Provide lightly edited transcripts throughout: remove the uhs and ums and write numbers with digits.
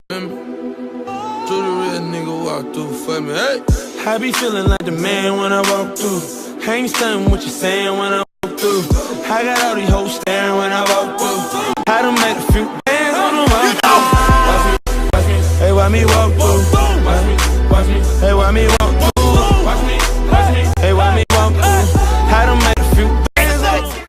Do the real nigga walk through for me, hey. I be feeling like the man when I walk through. I ain't stunning what you saying when I walk through. I got all these hoes staring when I walk through. I done made a few bands on them walk through. Watch me, hey, why me walk through? Watch me, hey, why me walk through? Watch me, hey, why me walk through? I done made a few bands on them.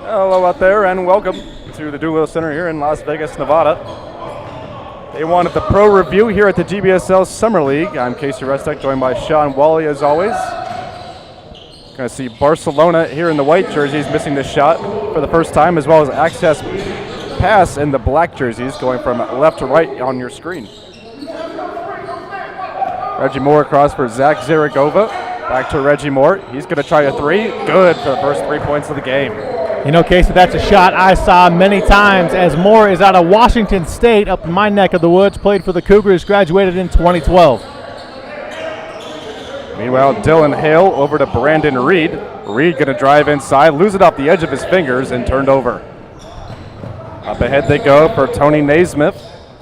Hello out there and welcome to the Doolittle Center here in Las Vegas, Nevada. Day one of the Pro Review here at the GBSL Summer League. I'm Casey Restek, joined by Sean Wally as always. Going to see Barcelona here in the white jerseys missing the shot for the first time, as well as access pass in the black jerseys going from left to right on your screen. Reggie Moore across for Zach Zaragova. Back to Reggie Moore. He's going to try a three. Good for the first 3 points of the game. You know, Casey, that's a shot I saw many times, as Moore is out of Washington State, up in my neck of the woods, played for the Cougars, graduated in 2012. Meanwhile, Dylan Hale over to Brandon Reed. Reed going to drive inside, lose it off the edge of his fingers, and turned over. Up ahead they go for Tony Naismith.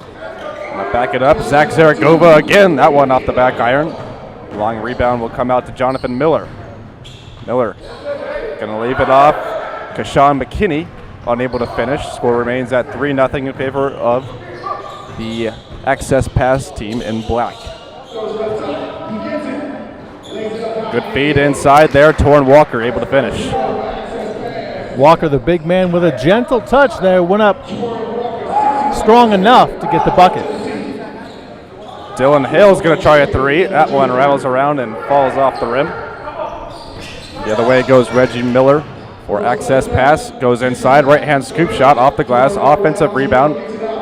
Gonna back it up. Zach Zaragova again, that one off the back iron. Long rebound will come out to Jonathan Miller. Miller going to leave it off. Kashawn McKinney unable to finish. Score remains at 3-0 in favor of the access pass team in black. Good feed inside there. Torrin Walker able to finish. Walker, the big man, with a gentle touch there, went up strong enough to get the bucket. Dylan Hale's going to try a three. That one rattles around and falls off the rim. The other way goes Reggie Miller. For access pass, goes inside, right-hand scoop shot off the glass, offensive rebound,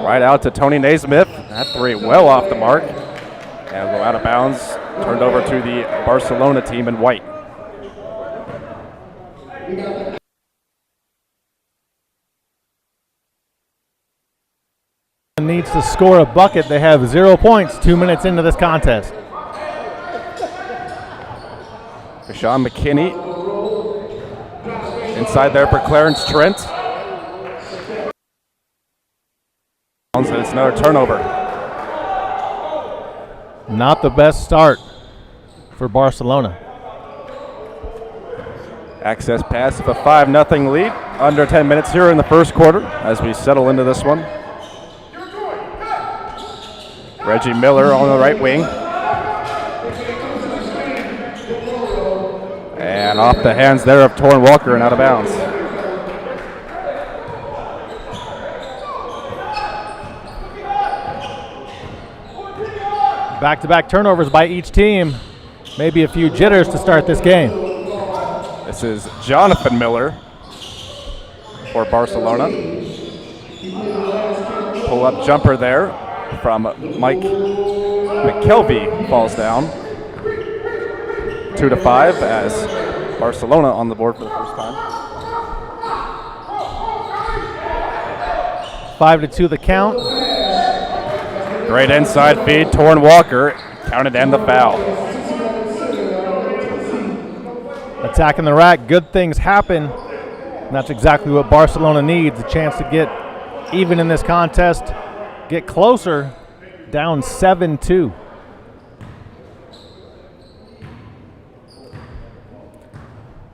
right out to Tony Naismith. That three well off the mark, and go out of bounds, turned over to the Barcelona team in white. Needs to score a bucket. They have 0 points 2 minutes into this contest. Kashawn McKinney inside there for Clarence Trent. And it's another turnover. Not the best start for Barcelona. Access pass of a 5-0 lead. Under 10 minutes here in the first quarter as we settle into this one. Reggie Miller on the right wing. And off the hands there of Torrin Walker and out of bounds. Back-to-back turnovers by each team. Maybe a few jitters to start this game. This is Jonathan Miller for Barcelona. Pull-up jumper there from Mike McKelvey falls down. 2-5 as Barcelona on the board for the first time. 5-2 the count. Great inside feed, Torrin Walker counted and the foul. Attacking the rack, good things happen. And that's exactly what Barcelona needs, a chance to get even in this contest, get closer, down 7-2.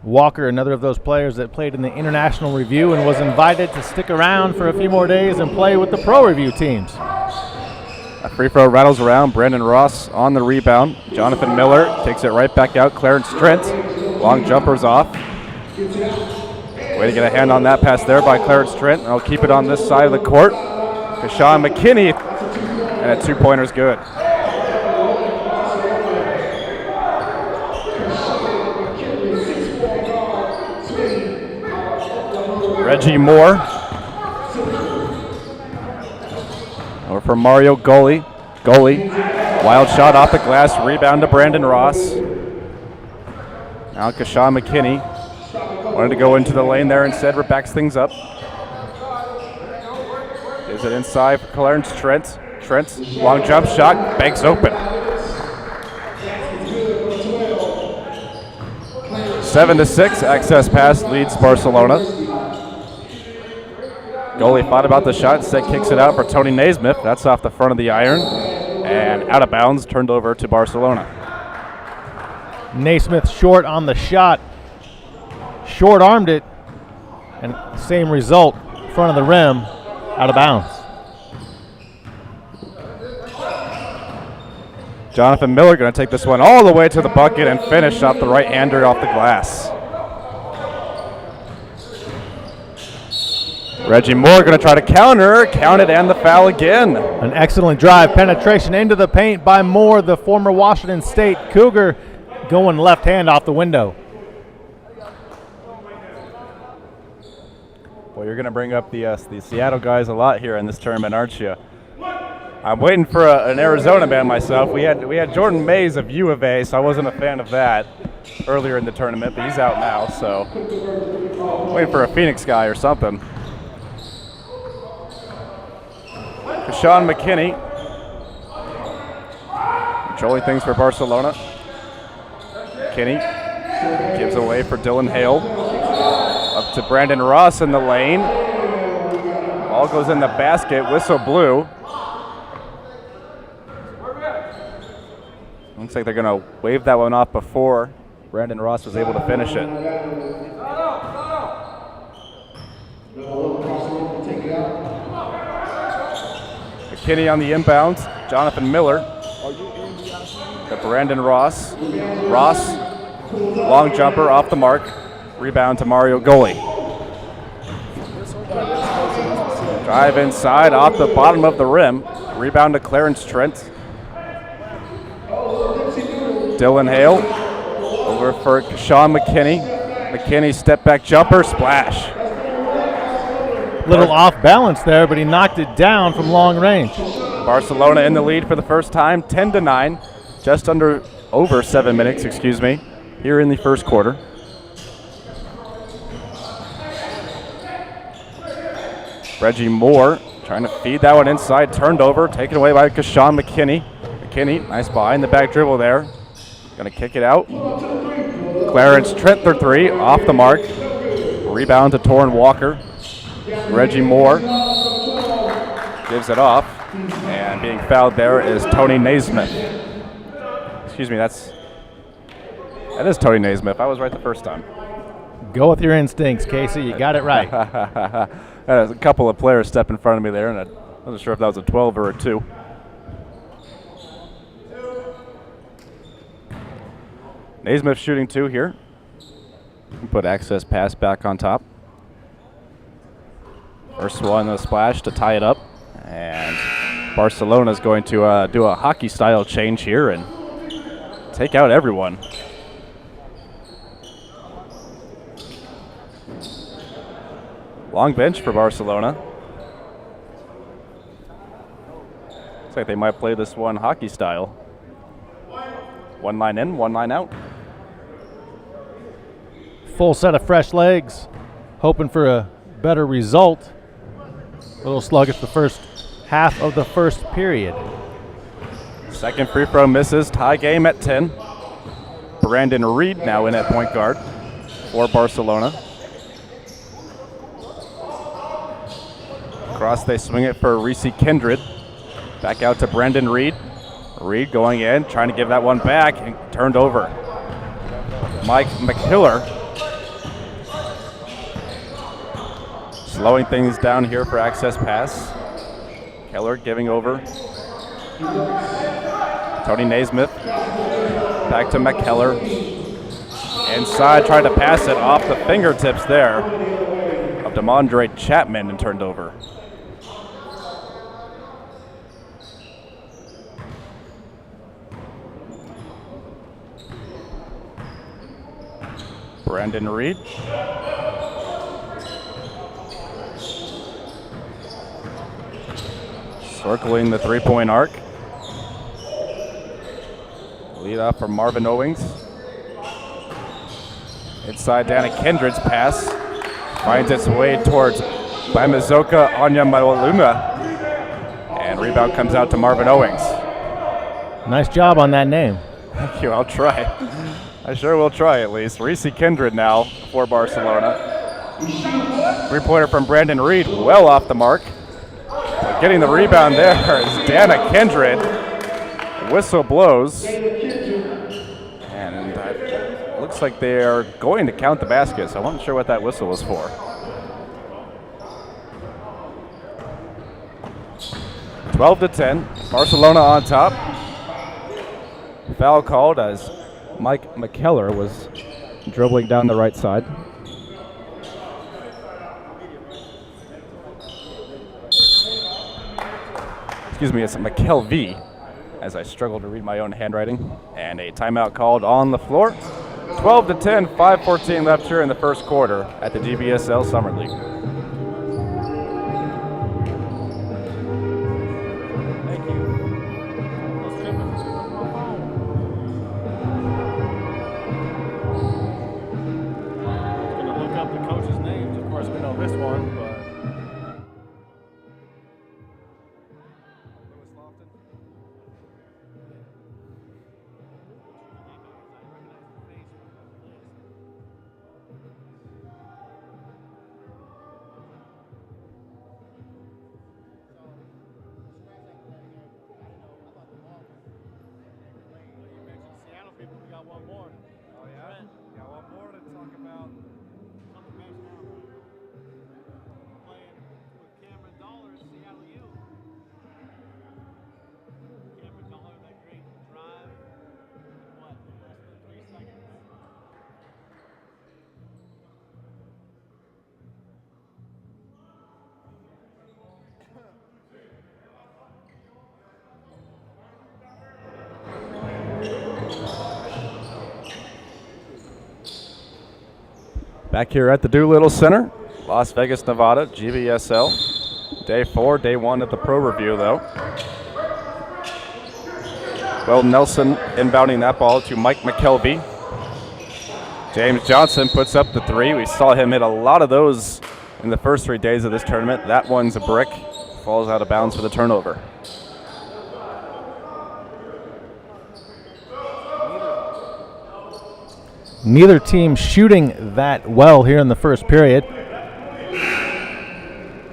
Walker, another of those players that played in the International Review and was invited to stick around for a few more days and play with the Pro Review teams. A free throw rattles around. Brandon Ross on the rebound. Jonathan Miller takes it right back out. Clarence Trent. Long jumper's off. Way to get a hand on that pass there by Clarence Trent. I'll keep it on this side of the court. Kashawn McKinney. And a two-pointer's good. Reggie Moore. Over for Mario Goli. Wild shot off the glass. Rebound to Brandon Ross. Now Kashawn McKinney. Wanted to go into the lane there instead. Backs things up. Gives it inside for Clarence Trent. Trent's long jump shot. Banks open. 7-6. Access pass leads Barcelona. Goalie thought about the shot, instead kicks it out for Tony Naismith. That's off the front of the iron. And out of bounds, turned over to Barcelona. Naismith short on the shot. Short-armed it. And same result, front of the rim, out of bounds. Jonathan Miller going to take this one all the way to the bucket and finish off the right-hander off the glass. Reggie Moore going to try to counter, count it, and the foul again. An excellent drive, penetration into the paint by Moore, the former Washington State Cougar, going left hand off the window. Well, you're going to bring up the Seattle guys a lot here in this tournament, aren't you? I'm waiting for an Arizona man myself. We had Jordan Mays of U of A, so I wasn't a fan of that earlier in the tournament, but he's out now, so waiting for a Phoenix guy or something. Kashawn McKinney controlling things for Barcelona. McKinney gives away for Dylan Hale. Up to Brandon Ross in the lane. Ball goes in the basket. Whistle blew. Looks like they're going to wave that one off before Brandon Ross was able to finish it. McKinney on the inbounds. Jonathan Miller to Brandon Ross. Ross, long jumper off the mark. Rebound to Mario Goli. Drive inside off the bottom of the rim. Rebound to Clarence Trent. Dylan Hale over for Kashawn McKinney. McKinney step back jumper, splash. Little off balance there, but he knocked it down from long range. Barcelona in the lead for the first time, 10-9, just over 7 minutes, here in the first quarter. Reggie Moore trying to feed that one inside, turned over, taken away by Kashawn McKinney. McKinney, nice behind the back dribble there. Gonna kick it out. Clarence Trent for three, off the mark. Rebound to Torrin Walker. Reggie Moore gives it off, and being fouled there is Tony Naismith. Excuse me, that is Tony Naismith. I was right the first time. Go with your instincts, Casey. You got it right. There's a couple of players step in front of me there, and I wasn't sure if that was a 12 or a 2. Naismith shooting 2 here. Put access pass back on top. First one, the splash to tie it up. And Barcelona's going to do a hockey-style change here and take out everyone. Long bench for Barcelona. Looks like they might play this one hockey-style. One line in, one line out. Full set of fresh legs, hoping for a better result. A little sluggish the first half of the first period. Second free throw misses, tie game at 10. Brandon Reed now in at point guard for Barcelona. Across they swing it for Reese Kindred. Back out to Brandon Reed. Reed going in, trying to give that one back, and turned over. Mike McHiller Slowing things down here for access pass. Keller giving over. Tony Naismith. Back to McKellar. Inside, tried to pass it off the fingertips there of DeMondre Chapman and turned over. Brandon Reed. Circling the three-point arc. Lead off from Marvin Owings. Inside, Dana Kindred's pass. Finds its way towards Bamazoka Onyamaluma. And rebound comes out to Marvin Owings. Nice job on that name. Thank you, I'll try. I sure will try at least. Reese Kindred now for Barcelona. Three-pointer from Brandon Reed, well off the mark. But getting the rebound there is Dana Kindred. Whistle blows. And it looks like they are going to count the basket, so I wasn't sure what that whistle was for. (12-10), Barcelona on top. Foul called as Mike McKellar was dribbling down the right side. Excuse me, it's McKelvey, as I struggle to read my own handwriting. And a timeout called on the floor. 12-10, 5:14 left here in the first quarter at the GBSL Summer League. Thank you. Going to look up the coaches' names. Of course, we know this one, but. Back here at the Doolittle Center, Las Vegas, Nevada, GBSL. Day 4, day 1 at the Pro Review, though. Will Nelson inbounding that ball to Mike McKelvey. James Johnson puts up the three. We saw him hit a lot of those in the first 3 days of this tournament. That one's a brick. Falls out of bounds for the turnover. Neither team shooting that well here in the first period.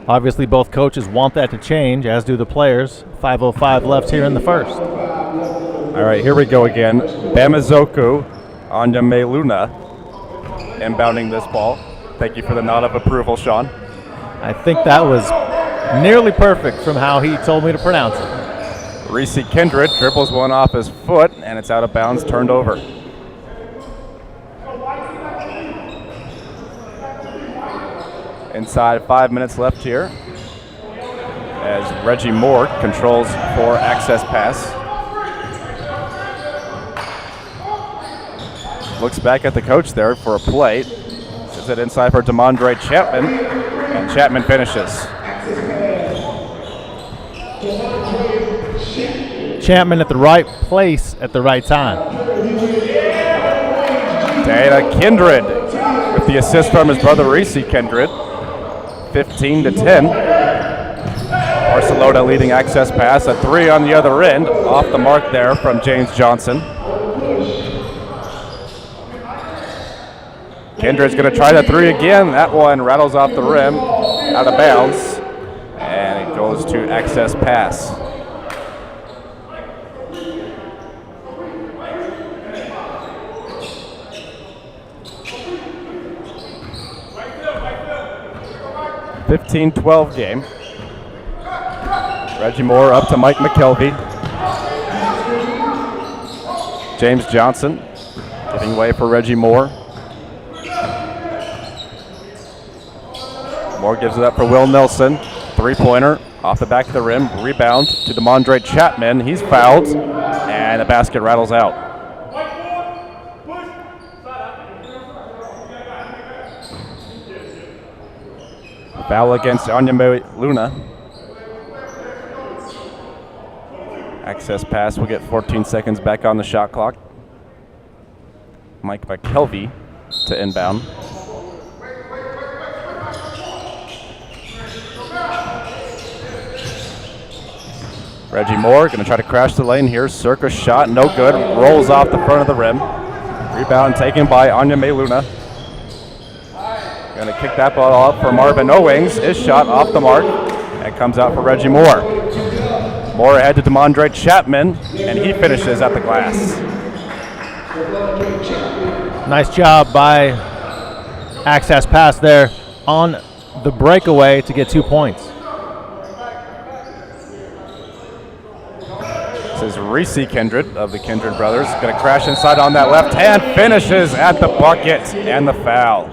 Obviously, both coaches want that to change, as do the players. 5:05 left here in the first. All right, here we go again. Bamazoku Onyamaluma inbounding this ball. Thank you for the nod of approval, Sean. I think that was nearly perfect from how he told me to pronounce it. Reese Kindred dribbles one off his foot, and it's out of bounds, turned over. Inside 5 minutes left here as Reggie Moore controls for access pass. Looks back at the coach there for a play. Sends it inside for DeMondre Chapman, and Chapman finishes. Chapman at the right place at the right time. Dana Kindred with the assist from his brother Reese Kindred. 15-10. Barcelona leading access pass. A three on the other end. Off the mark there from James Johnson. Kindred's going to try the three again. That one rattles off the rim, out of bounds, and it goes to access pass. 15-12 game. Reggie Moore up to Mike McKelvey. James Johnson giving way for Reggie Moore. Moore gives it up for Will Nelson. Three-pointer off the back of the rim. Rebound to DeMondre Chapman. He's fouled, and the basket rattles out. Foul against Onyema Luna. Access pass will get 14 seconds back on the shot clock. Mike McKelvey to inbound. Reggie Moore going to try to crash the lane here. Circa shot, no good. Rolls off the front of the rim. Rebound taken by Onyema Luna. Going to kick that ball up for Marvin Owings. His shot off the mark and comes out for Reggie Moore. Moore ahead to DeMondre Chapman, and he finishes at the glass. Nice job by access pass there on the breakaway to get 2 points. This is Reese Kindred of the Kindred brothers. Going to crash inside on that left hand. Finishes at the bucket and the foul.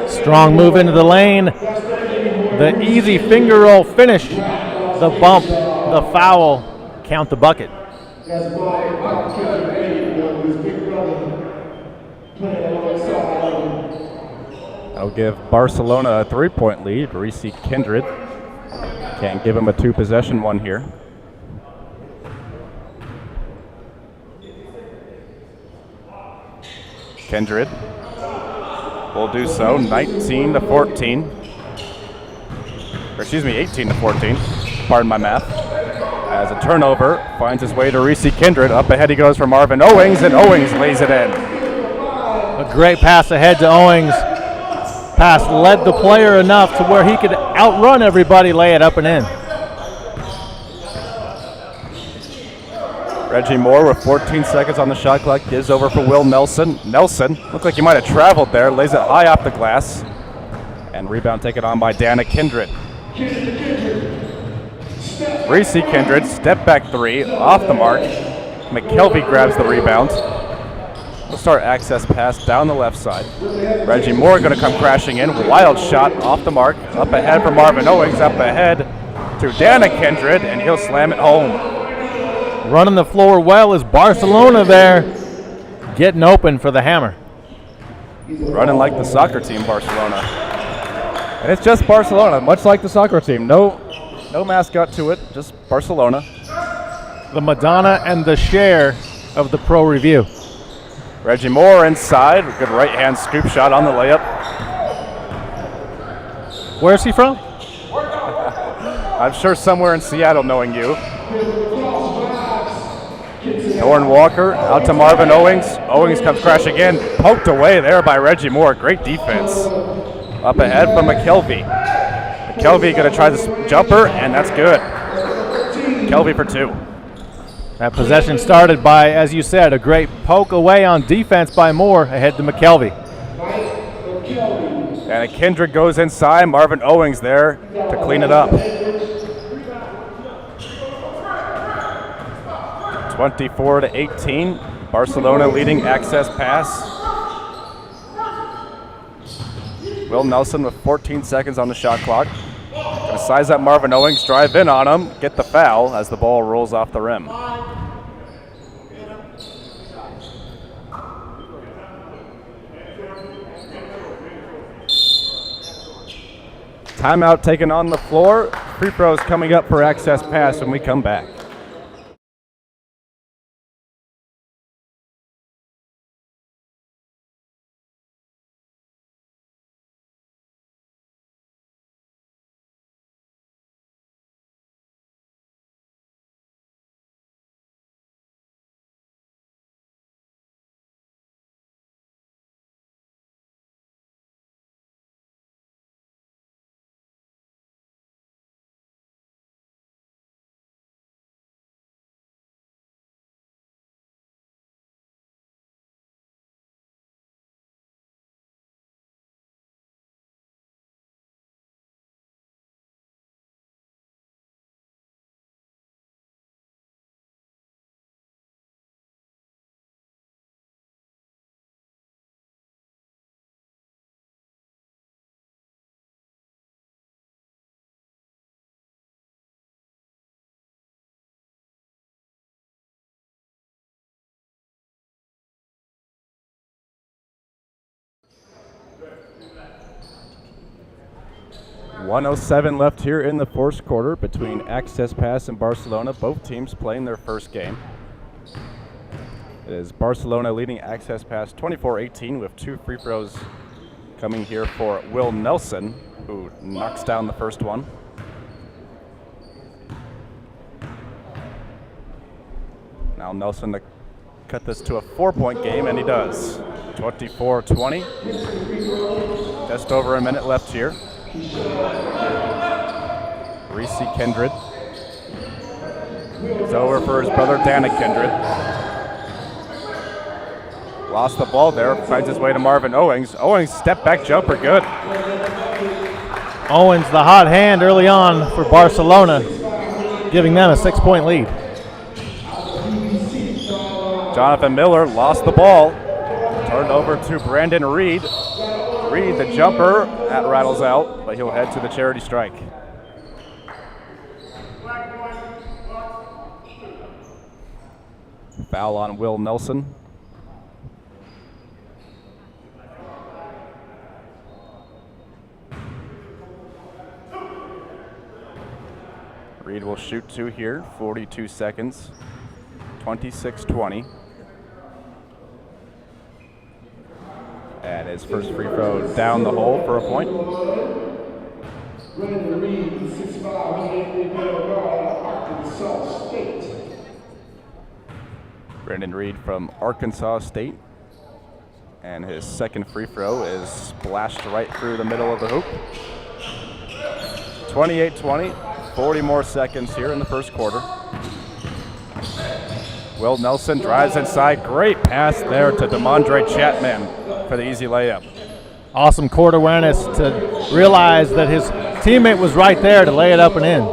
Strong move into the lane. The easy finger roll finish. The bump, the foul, count the bucket. That'll give Barcelona a 3-point lead. Reese Kindred can't give him a 2-possession one here. Kindred will do so, 19-14. Or excuse me, 18-14. Pardon my math. As a turnover finds his way to Reese Kindred. Up ahead he goes for Marvin Owings, and Owings lays it in. A great pass ahead to Owings. Pass led the player enough to where he could outrun everybody, lay it up and in. Reggie Moore with 14 seconds on the shot clock gives over for Will Nelson. Nelson looked like he might have traveled there, lays it high off the glass. And rebound taken on by Dana Kindred. Reese Kindred, step back three, off the mark. McKelvey grabs the rebound. We'll start access pass down the left side. Reggie Moore going to come crashing in. Wild shot off the mark. Up ahead for Marvin Owings. Up ahead to Dana Kindred, and he'll slam it home. Running the floor well is Barcelona there. Getting open for the hammer. Running like the soccer team, Barcelona. And it's just Barcelona, much like the soccer team. No mascot to it, just Barcelona. The Madonna and the Cher of the Pro Review. Reggie Moore inside, good right-hand scoop shot on the layup. Where's he from? I'm sure somewhere in Seattle, knowing you. Thorne Walker out to Marvin Owings. Owings comes crashing in, poked away there by Reggie Moore. Great defense. Up ahead from McKelvey. McKelvey going to try this jumper, and that's good. McKelvey for two. That possession started by, as you said, a great poke away on defense by Moore, ahead to McKelvey. And Kindred goes inside. Marvin Owings there to clean it up. 24-18. Barcelona leading access pass. Will Nelson with 14 seconds on the shot clock. Gonna size up Marvin Owings, drive in on him, get the foul as the ball rolls off the rim. Timeout taken on the floor. Free throws coming up for access pass when we come back. 1:07 left here in the first quarter between Access Pass and Barcelona. Both teams playing their first game. It is Barcelona leading Access Pass 24-18 with 2 free throws coming here for Will Nelson, who knocks down the first one. Now Nelson to cut this to a 4-point game, and he does. 24-20. Just over a minute left here. Reese Kindred. It's over for his brother Dana Kindred. Lost the ball there, finds his way to Marvin Owings. Owings step back jumper, good. Owens, the hot hand early on for Barcelona, giving them a 6-point lead. Jonathan Miller lost the ball. Turned over to Brandon Reed. Reed, the jumper, that rattles out, but he'll head to the charity strike. Foul on Will Nelson. Reed will shoot 2 here, 42 seconds, 26-20. And his first free throw down the hole for a point. Brandon Reed, 6'5", Arkansas State. Brandon Reed from Arkansas State. And his second free throw is splashed right through the middle of the hoop. 28-20, 40 more seconds here in the first quarter. Will Nelson drives inside. Great pass there to DeMondre Chapman for the easy layup. Awesome court awareness to realize that his teammate was right there to lay it up and in.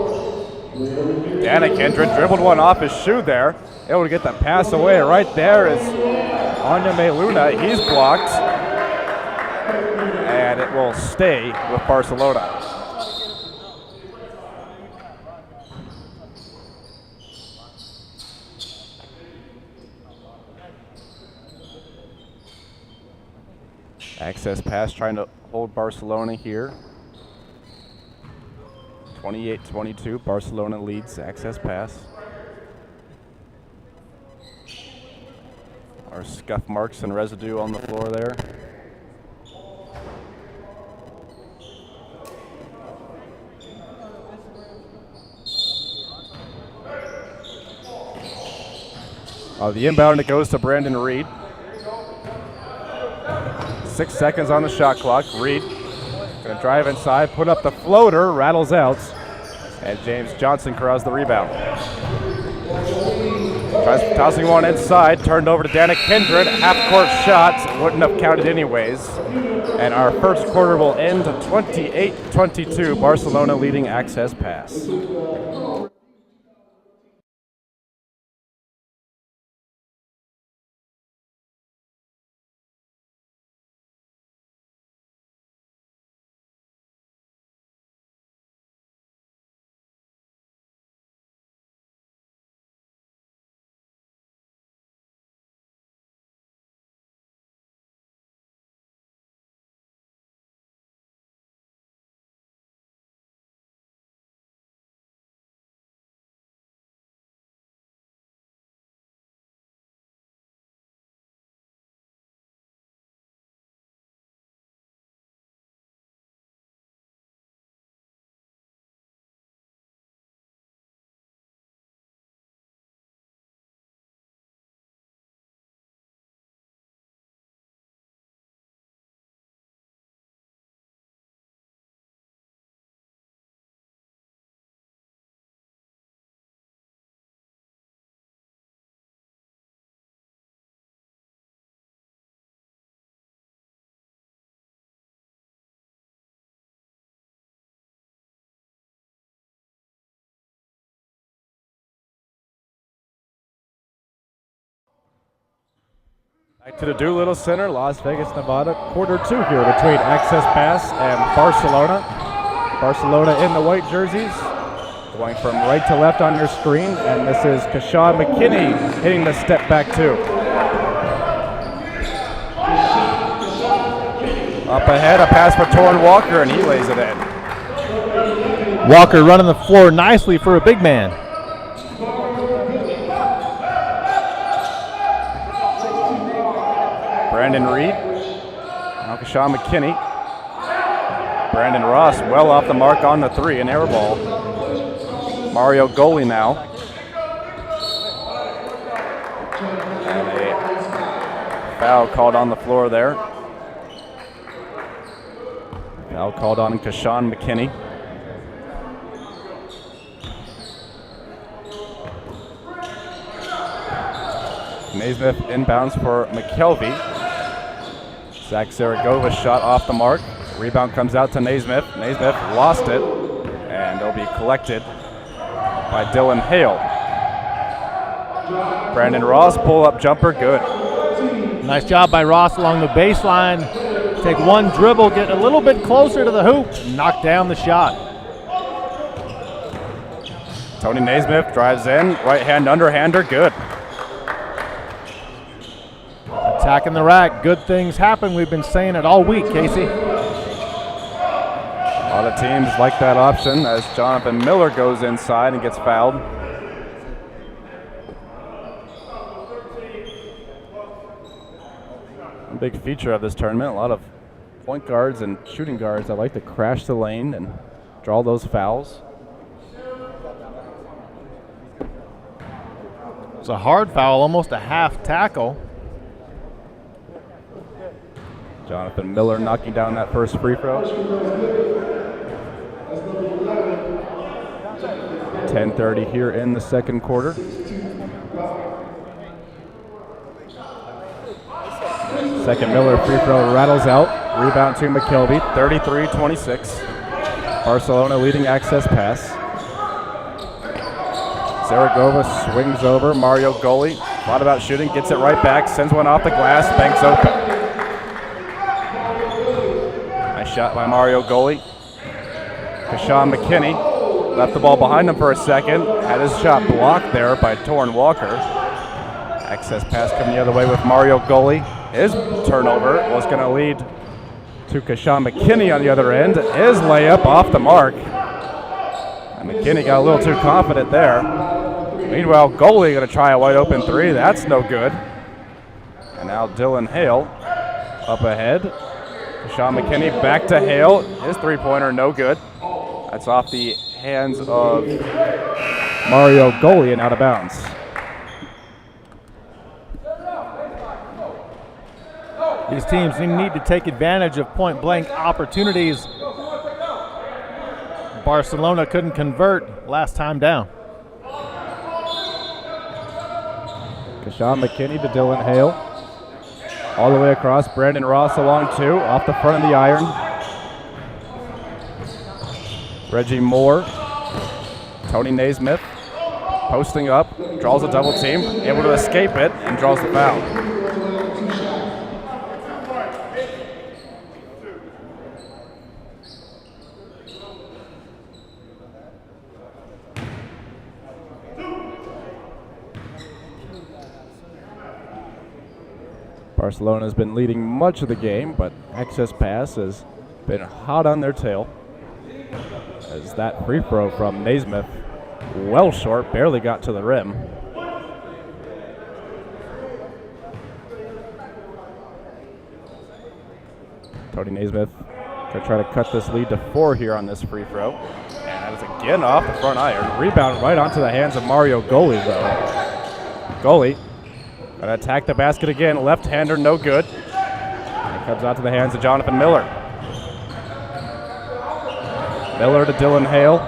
Dana Kindred dribbled one off his shoe there. Able to get the pass away. Right there is Anya Luna. He's blocked. And it will stay with Barcelona. Access Pass trying to hold Barcelona here. 28-22, Barcelona leads Access Pass. Our scuff marks and residue on the floor there. The inbound, it goes to Brandon Reed. 6 seconds on the shot clock. Reed gonna drive inside, put up the floater, rattles out, and James Johnson corrals the rebound. Tries tossing one inside, turned over to Dana Kindred. Half-court shot, wouldn't have counted anyways. And our first quarter will end 28-22, Barcelona leading Access Pass. Back to the Doolittle Center, Las Vegas, Nevada. Quarter 2 here between Access Pass and Barcelona. Barcelona in the white jerseys, going from right to left on your screen, and this is Kashawn McKinney hitting the step back 2. Up ahead, a pass for Torrin Walker, and he lays it in. Walker running the floor nicely for a big man. Brandon Reed. Now Kashawn McKinney. Brandon Ross well off the mark on the three, an air ball. Mario Goli now. And a foul called on the floor there. Foul called on Kashawn McKinney. Naismith inbounds for McKelvey. Zach Zaragova's shot off the mark. Rebound comes out to Naismith. Naismith lost it, and it'll be collected by Dylan Hale. Brandon Ross, pull-up jumper, good. Nice job by Ross along the baseline. Take one dribble, get a little bit closer to the hoop, knock down the shot. Tony Naismith drives in, right hand underhander, good. Attacking the rack, good things happen. We've been saying it all week, Casey. A lot of teams like that option as Jonathan Miller goes inside and gets fouled. A big feature of this tournament, a lot of point guards and shooting guards that like to crash the lane and draw those fouls. It's a hard foul, almost a half tackle. Jonathan Miller knocking down that first free throw. 10:30 here in the second quarter. Second Miller free throw rattles out. Rebound to McKelvey, 33-26. Barcelona leading access pass. Zaragoza swings over. Mario Goli, thought about shooting, gets it right back, sends one off the glass, banks open. Shot by Mario Goli. Kashawn McKinney left the ball behind him for a second. Had his shot blocked there by Torrin Walker. Access pass coming the other way with Mario Goli. His turnover was going to lead to Kashawn McKinney on the other end. His layup off the mark. And McKinney got a little too confident there. Meanwhile, Goli going to try a wide open three. That's no good. And now Dylan Hale up ahead. Kashawn McKinney back to Hale. His three-pointer no good. That's off the hands of Mario Goli and out of bounds. These teams need to take advantage of point-blank opportunities. Barcelona couldn't convert last time down. Kashawn McKinney to Dylan Hale. All the way across, Brandon Ross along two, off the front of the iron. Reggie Moore, Tony Naismith, posting up, draws a double team, able to escape it, and draws the foul. Barcelona has been leading much of the game, but access pass has been hot on their tail. As that free throw from Naismith, well short, barely got to the rim. Tony Naismith going to try to cut this lead to 4 here on this free throw. And that is again off the front iron. Rebound right onto the hands of Mario Goli, though. Goli going to attack the basket again. Left-hander, no good. And it comes out to the hands of Jonathan Miller. Miller to Dylan Hale.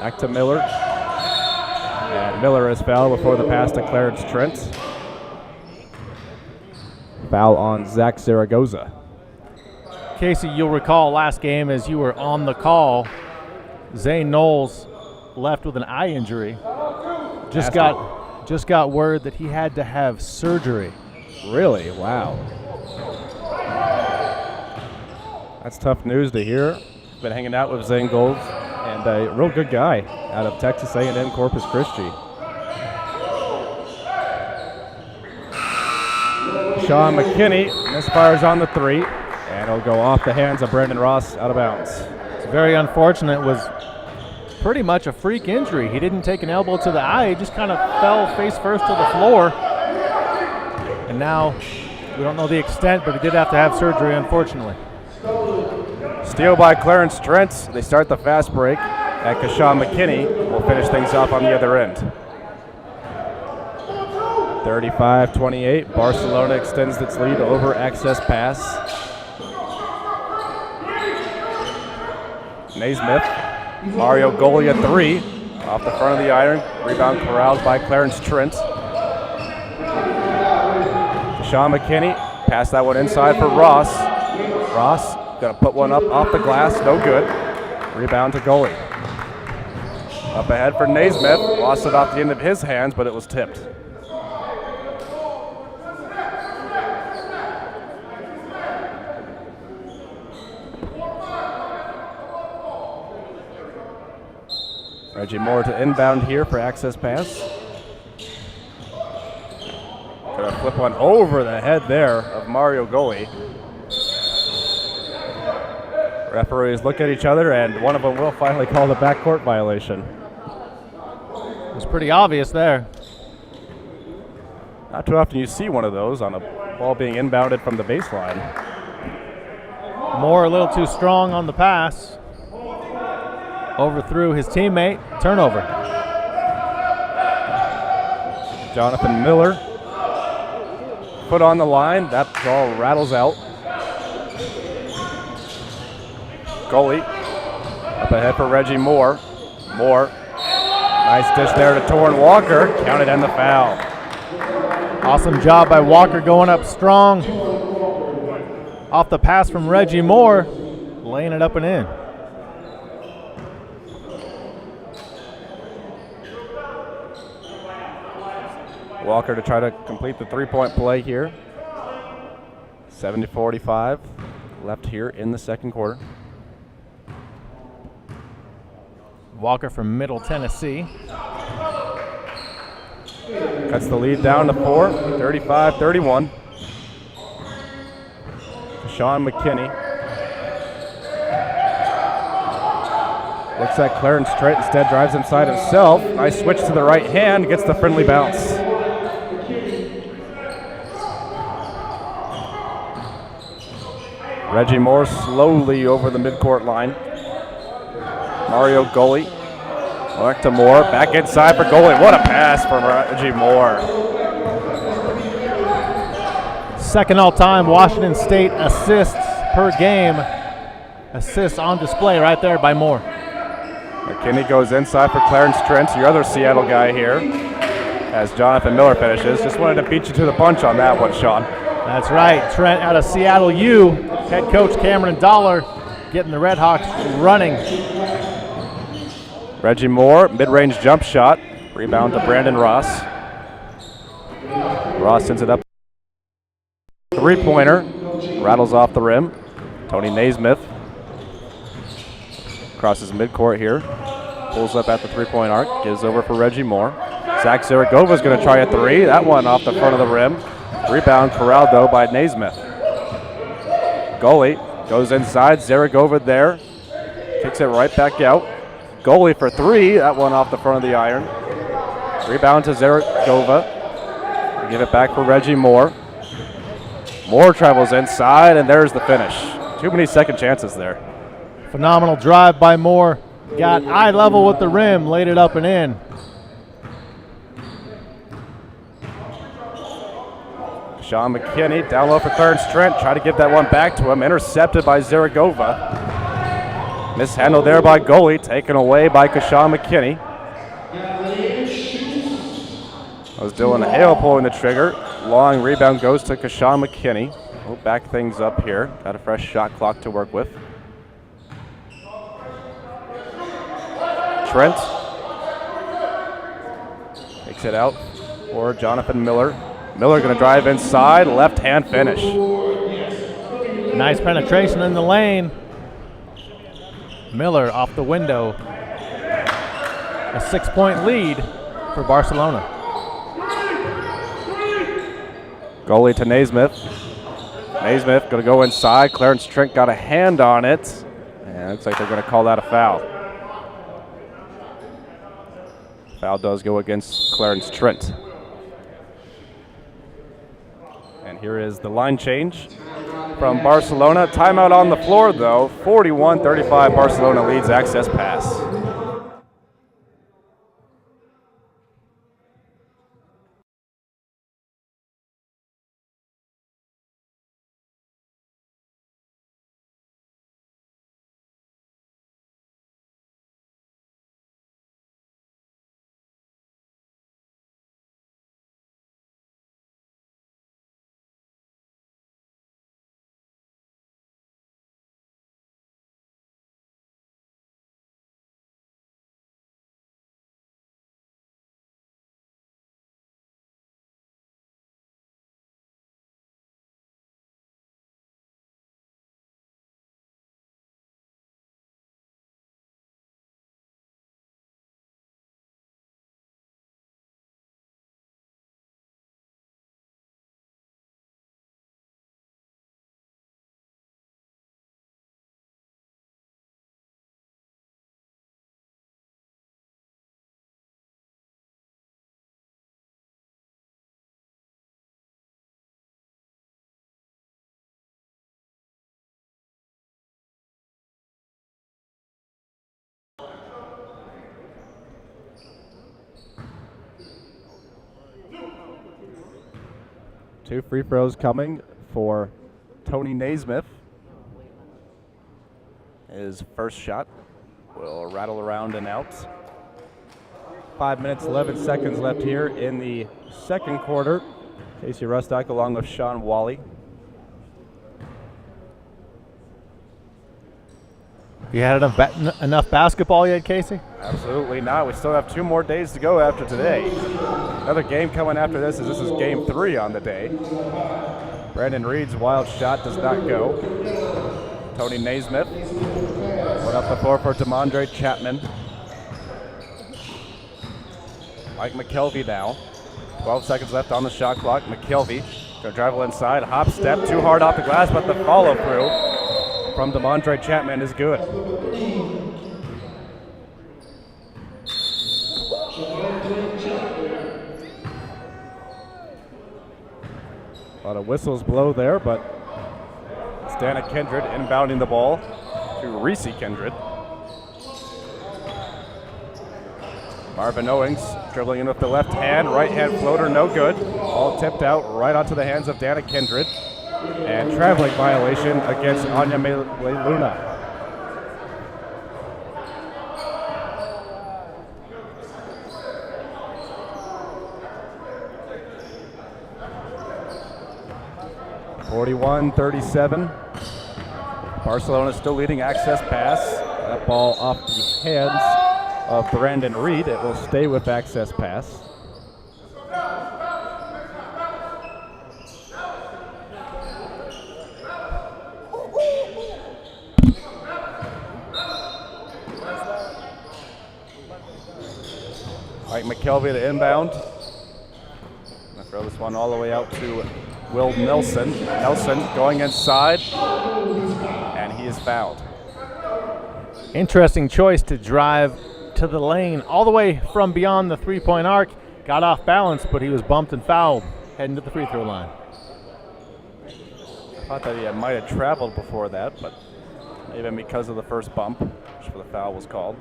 Back to Miller. And Miller is fouled before the pass to Clarence Trent. Foul on Zach Zaragoza. Casey, you'll recall last game as you were on the call, Zane Knowles left with an eye injury. Just got word that he had to have surgery. Really? Wow. That's tough news to hear. Been hanging out with Zane Gold, and a real good guy out of Texas A&M Corpus Christi. Sean McKinney misfires on the three, and it'll go off the hands of Brandon Ross out of bounds. It's Very unfortunate. Was pretty much a freak injury. He didn't take an elbow to the eye. He just kind of fell face first to the floor. And now we don't know the extent, but he did have to have surgery, unfortunately. Steal by Clarence Trent. They start the fast break, and Kashawn McKinney will finish things off on the other end. 35-28. Barcelona extends its lead over Access Pass. Naismith. Mario Goli at 3. Off the front of the iron. Rebound corralled by Clarence Trent. Kashawn McKinney. Pass that one inside for Ross. Ross gonna put one up off the glass. No good. Rebound to Goli. Up ahead for Naismith. Lost it off the end of his hands, but it was tipped. Reggie Moore to inbound here for Access Pass. Gonna flip one over the head there of Mario Goli. Referees look at each other, and one of them will finally call the backcourt violation. It was pretty obvious there. Not too often you see one of those on a ball being inbounded from the baseline. Moore a little too strong on the pass. Overthrew his teammate. Turnover. Jonathan Miller. Foot on the line. That ball rattles out. Goli. Up ahead for Reggie Moore. Moore. Nice dish there to Torrin Walker. Counted and the foul. Awesome job by Walker going up strong. Off the pass from Reggie Moore. Laying it up and in. Walker to try to complete the three-point play here. 70-45 left here in the second quarter. Walker from Middle Tennessee. Cuts the lead down to 4, 35-31. Sean McKinney. Looks like Clarence Trent instead drives inside himself. Nice switch to the right hand, gets the friendly bounce. Reggie Moore slowly over the midcourt line. Mario Goli. Back to Moore. Back inside for Goli. What a pass from Reggie Moore. Second all-time Washington State assists per game. Assists on display right there by Moore. McKinney goes inside for Clarence Trent, your other Seattle guy here, as Jonathan Miller finishes. Just wanted to beat you to the punch on that one, Sean. That's right. Trent out of Seattle U. Head coach Cameron Dollar getting the Redhawks running. Reggie Moore, mid-range jump shot. Rebound to Brandon Ross. Ross sends it up. Three-pointer. Rattles off the rim. Tony Naismith. Crosses midcourt here. Pulls up at the three-point arc. Gives over for Reggie Moore. Zach Zaragova's going to try a three. That one off the front of the rim. Rebound corralled, though, by Naismith. Goli goes inside. Zaragova there. Kicks it right back out. Goli for 3. That one off the front of the iron. Rebound to Zaragova. Give it back for Reggie Moore. Moore travels inside, and there's the finish. Too many second chances there. Phenomenal drive by Moore. Got eye level with the rim, laid it up and in. Sean McKinney down low for Clarence Trent. Try to give that one back to him. Intercepted by Zaragova. Mishandled there by Goli. Taken away by Kashawn McKinney. That was Dylan Hale pulling the trigger. Long rebound goes to Kashawn McKinney. We'll back things up here. Got a fresh shot clock to work with. Trent takes it out for Jonathan Miller. Miller going to drive inside, left hand finish. Nice penetration in the lane. Miller off the window. A 6-point lead for Barcelona. Goli to Naismith. Naismith going to go inside. Clarence Trent got a hand on it. And And it looks like they're going to call that a foul. Foul does go against Clarence Trent. And here is the line change from Barcelona. Timeout on the floor, though. 41-35, Barcelona leads access pass. Two free throws coming for Tony Naismith. His first shot will rattle around and out. 5 minutes, 11 seconds left here in the second quarter. Casey Rustock along with Sean Wally. You had enough basketball yet, Casey? Absolutely not. We still have 2 more days to go after today. Another game coming after this is game 3 on the day. Brandon Reed's wild shot does not go. Tony Naismith put up the floor for Demondre Chapman. Mike McKelvey now. 12 seconds left on the shot clock. McKelvey going to dribble inside, hop step, too hard off the glass, but the follow through from Demondre Chapman is good. A lot of whistles blow there, but it's Dana Kindred inbounding the ball to Reese Kindred. Marvin Owings dribbling in with the left hand, right hand floater, no good. Ball tipped out right onto the hands of Dana Kindred. And traveling violation against Anya Luna. (41-37). Barcelona still leading access pass. That ball off the hands of Brandon Reed. It will stay with access pass. Mike McKelvey to inbound. Gonna throw this one all the way out to Will Nelson. Nelson going inside, and he is fouled. Interesting choice to drive to the lane all the way from beyond the three-point arc. Got off balance, but he was bumped and fouled heading to the free throw line. I thought that he might have traveled before that, but even because of the first bump, which the foul was called.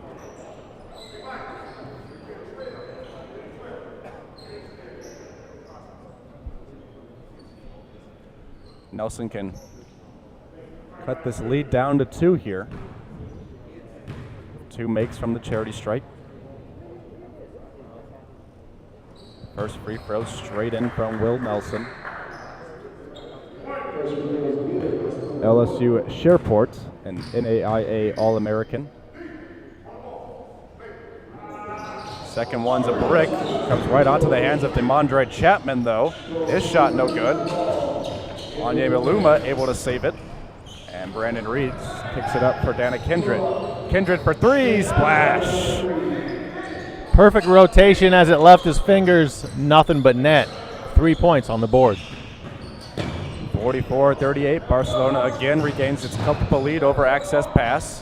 Nelson can cut this lead down to 2 here. 2 makes from the charity stripe. First free throw straight in from Will Nelson. LSU Sherport, an NAIA All-American. Second one's a brick. Comes right onto the hands of Demondre Chapman, though. His shot no good. Anya Maluma able to save it. And Brandon Reed picks it up for Dana Kindred. Kindred for 3, splash. Perfect rotation as it left his fingers, nothing but net. 3 points on the board. 44-38, Barcelona again regains its comfortable lead over access pass.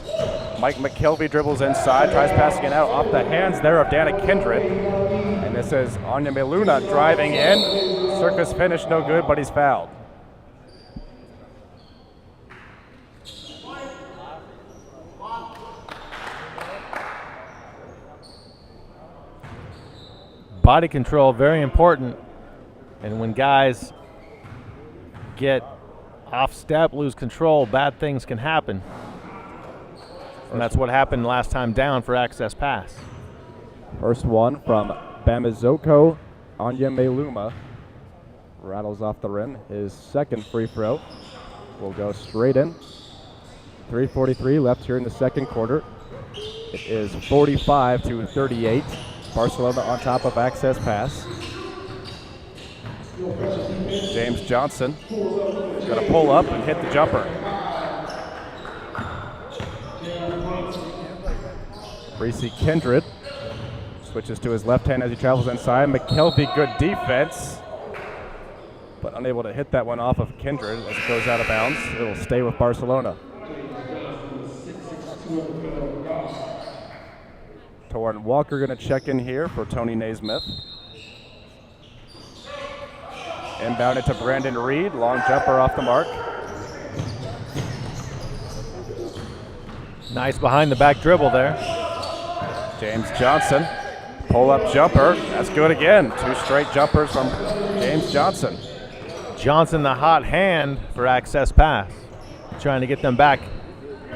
Mike McKelvey dribbles inside, tries passing it out off the hands there of Dana Kindred. And this is Anya Meluna driving in. Circus finish no good, but he's fouled. Body control, very important. And when guys get off step, lose control, bad things can happen. And that's what happened last time down for access pass. First one from Bamizoko Anya Meluma. Rattles off the rim. His second free throw will go straight in. 3:43 left here in the second quarter. It is 45-38. Barcelona on top of access pass. James Johnson going to pull up and hit the jumper. Reese Kindred switches to his left hand as he travels inside. McKelvey, good defense, but unable to hit that one off of Kindred as it goes out of bounds. It'll stay with Barcelona. Torrin Walker going to check in here for Tony Naismith. Inbound it to Brandon Reed. Long jumper off the mark. Nice behind the back dribble there. James Johnson, pull-up jumper. That's good again. Two straight jumpers from James Johnson. Johnson, the hot hand for access pass. Trying to get them back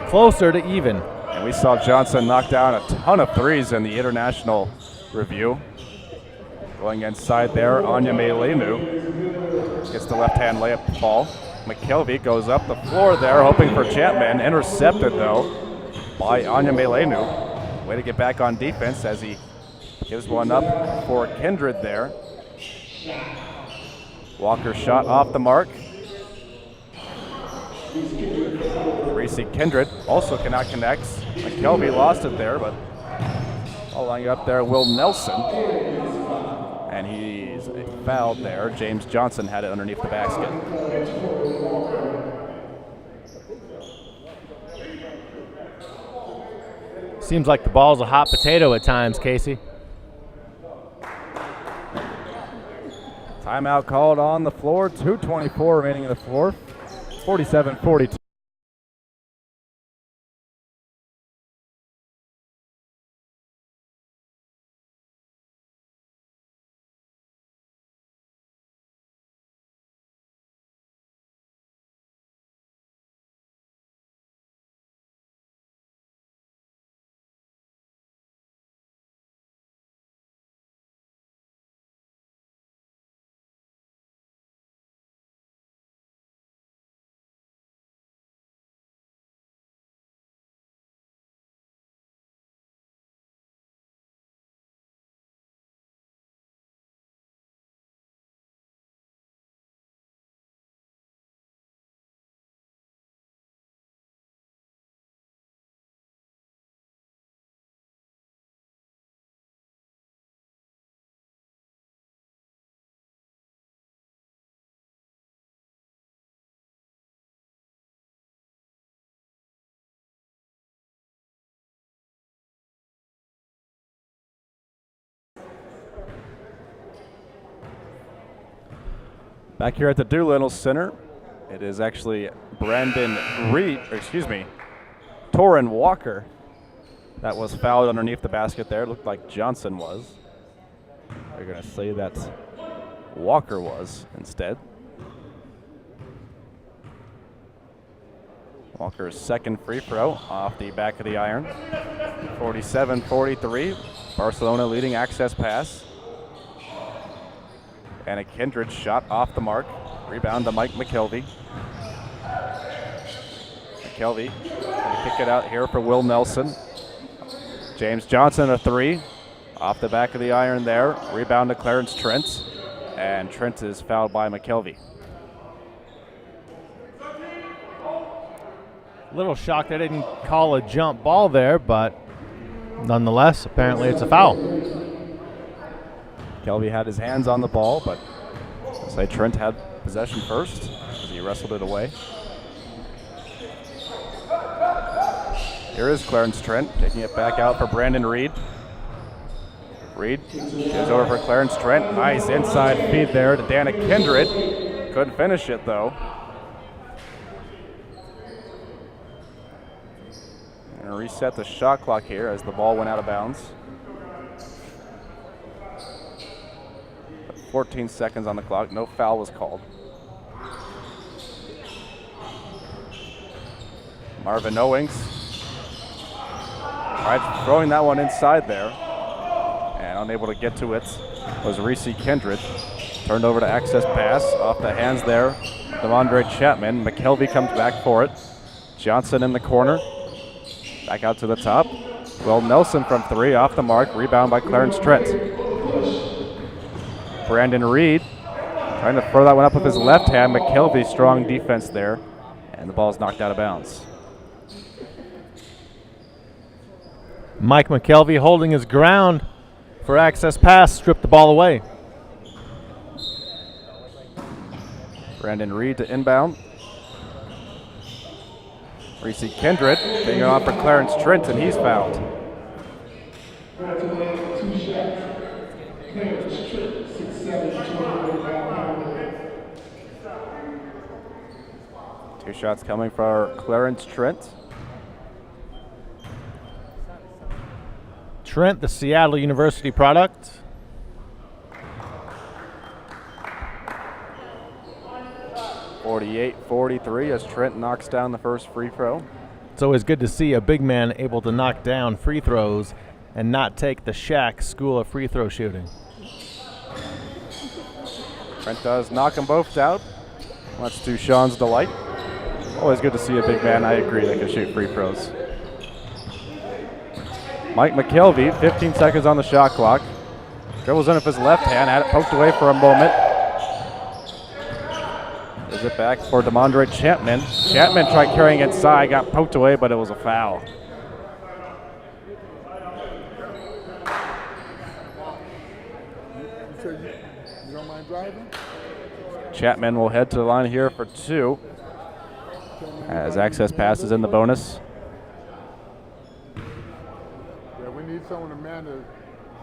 closer to even. And we saw Johnson knock down a ton of threes in the international review. Going inside there, Anya Melenu gets the left-hand layup ball. McKelvey goes up the floor there, hoping for Chapman. Intercepted, though, by Anya Melenu. Way to get back on defense as he gives one up for Kindred there. Walker shot off the mark. Reese Kindred also cannot connect. McKelvey lost it there, but following up there, Will Nelson. And he's fouled there. James Johnson had it underneath the basket. Seems like the ball's a hot potato at times, Casey. Timeout called on the floor. 2:24 remaining in the fourth. 47-42. Back here at the Doolittle Center, it is actually Torrin Walker that was fouled underneath the basket there. Looked like Johnson was. They're going to say that Walker was instead. Walker's second free throw off the back of the iron. 47-43, Barcelona leading access pass. And a Kindred shot off the mark. Rebound to Mike McKelvey. McKelvey going to kick it out here for Will Nelson. James Johnson, a three. Off the back of the iron there. Rebound to Clarence Trent. And Trent is fouled by McKelvey. Little shocked they didn't call a jump ball there, but nonetheless, apparently it's a foul. Kelby had his hands on the ball, but I'll say Trent had possession first as he wrestled it away. Here is Clarence Trent taking it back out for Brandon Reed. Reed goes over for Clarence Trent. Nice inside feed there to Dana Kindred. Couldn't finish it though. And reset the shot clock here as the ball went out of bounds. 14 seconds on the clock. No foul was called. Marvin Owings tried throwing that one inside there, and unable to get to it was Reese Kindred. Turned over to access pass off the hands there. Devondre Chapman. McKelvey comes back for it. Johnson in the corner. Back out to the top. Will Nelson from three off the mark. Rebound by Clarence Trent. Brandon Reed trying to throw that one up with his left hand. McKelvey, strong defense there, and the ball is knocked out of bounds. Mike McKelvey holding his ground for access pass, stripped the ball away. Brandon Reed to inbound. Reese Kindred being off for Clarence Trent, and he's fouled. Two shots coming for Clarence Trent. Trent, the Seattle University product. .48-43 as Trent knocks down the first free throw. It's always good to see a big man able to knock down free throws and not take the Shaq school of free throw shooting. Trent does knock them both out. Much to Sean's delight. Always good to see a big man, I agree, that can shoot free throws. Mike McKelvey, 15 seconds on the shot clock. Dribbles in with his left hand, had it poked away for a moment. Gives it back for Devondre Chapman. Chapman tried carrying inside, got poked away, but it was a foul. You don't mind driving? Chapman will head to the line here for two as access pass is in the bonus. Yeah, we need someone to man it.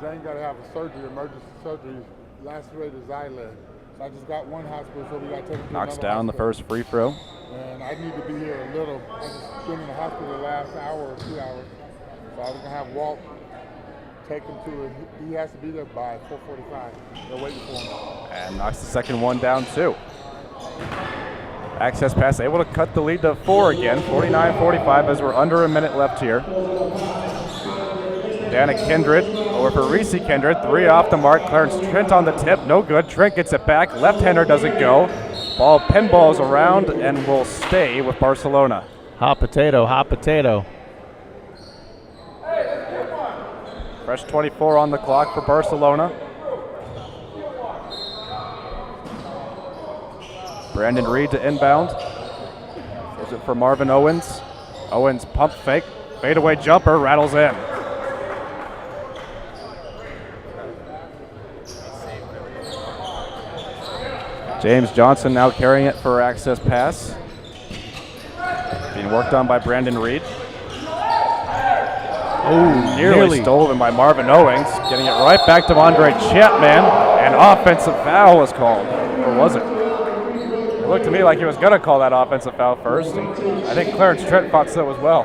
Zane got to have a surgery, emergency surgery, lacerated his eyelid. So I just got one hospital, so we got to take him to Knocks another down the hospital. first free throw. And I need to be here a little. I just been in the hospital the last hour or 2 hours. So I was going to have Walt take him to it. He has to be there by 4:45. They're waiting for him. And knocks the second one down too. Access pass able to cut the lead to 4 again, 49-45 as we're under a minute left here. Dana Kindred over for Reese Kindred, 3 off the mark. Clarence Trent on the tip, no good. Trent gets it back, left-hander doesn't go. Ball pinballs around and will stay with Barcelona. Hot potato, hot potato. Fresh 24 on the clock for Barcelona. Brandon Reed to inbound. Gives it for Marvin Owens. Owens pump fake. Fadeaway jumper rattles in. James Johnson now carrying it for access pass. Being worked on by Brandon Reed. Oh, Nearly stolen by Marvin Owens. Getting it right back to Andre Chapman. An offensive foul was called. Or was it? It looked to me like he was going to call that offensive foul first. And I think Clarence Trent thought so as well.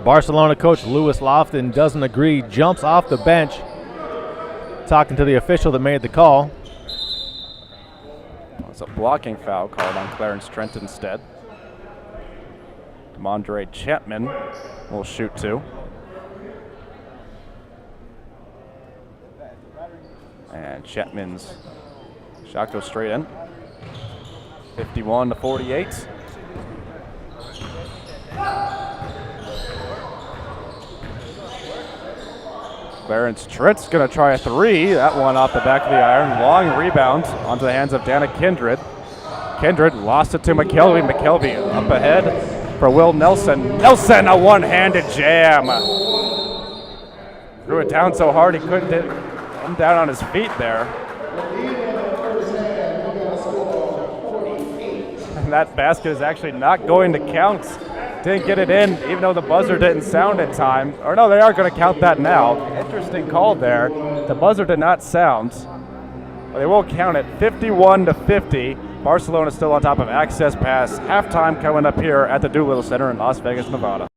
Barcelona coach Lewis Lofton doesn't agree, jumps off the bench, talking to the official that made the call. It's a blocking foul called on Clarence Trent instead. Demondre Chapman will shoot 2. And Chapman's shot goes straight in. 51-48. Clarence Trent's going to try a 3. That one off the back of the iron. Long rebound onto the hands of Dana Kindred. Kindred lost it to McKelvey. McKelvey up ahead for Will Nelson. Nelson, a one-handed jam. Threw it down so hard he couldn't come down on his feet there. That basket is actually not going to count. Didn't get it in, even though the buzzer didn't sound in time. Or no, they are going to count that now. Interesting call there. The buzzer did not sound. But they will count it 51-50. Barcelona still on top of Access Pass. Halftime coming up here at the Doolittle Center in Las Vegas, Nevada.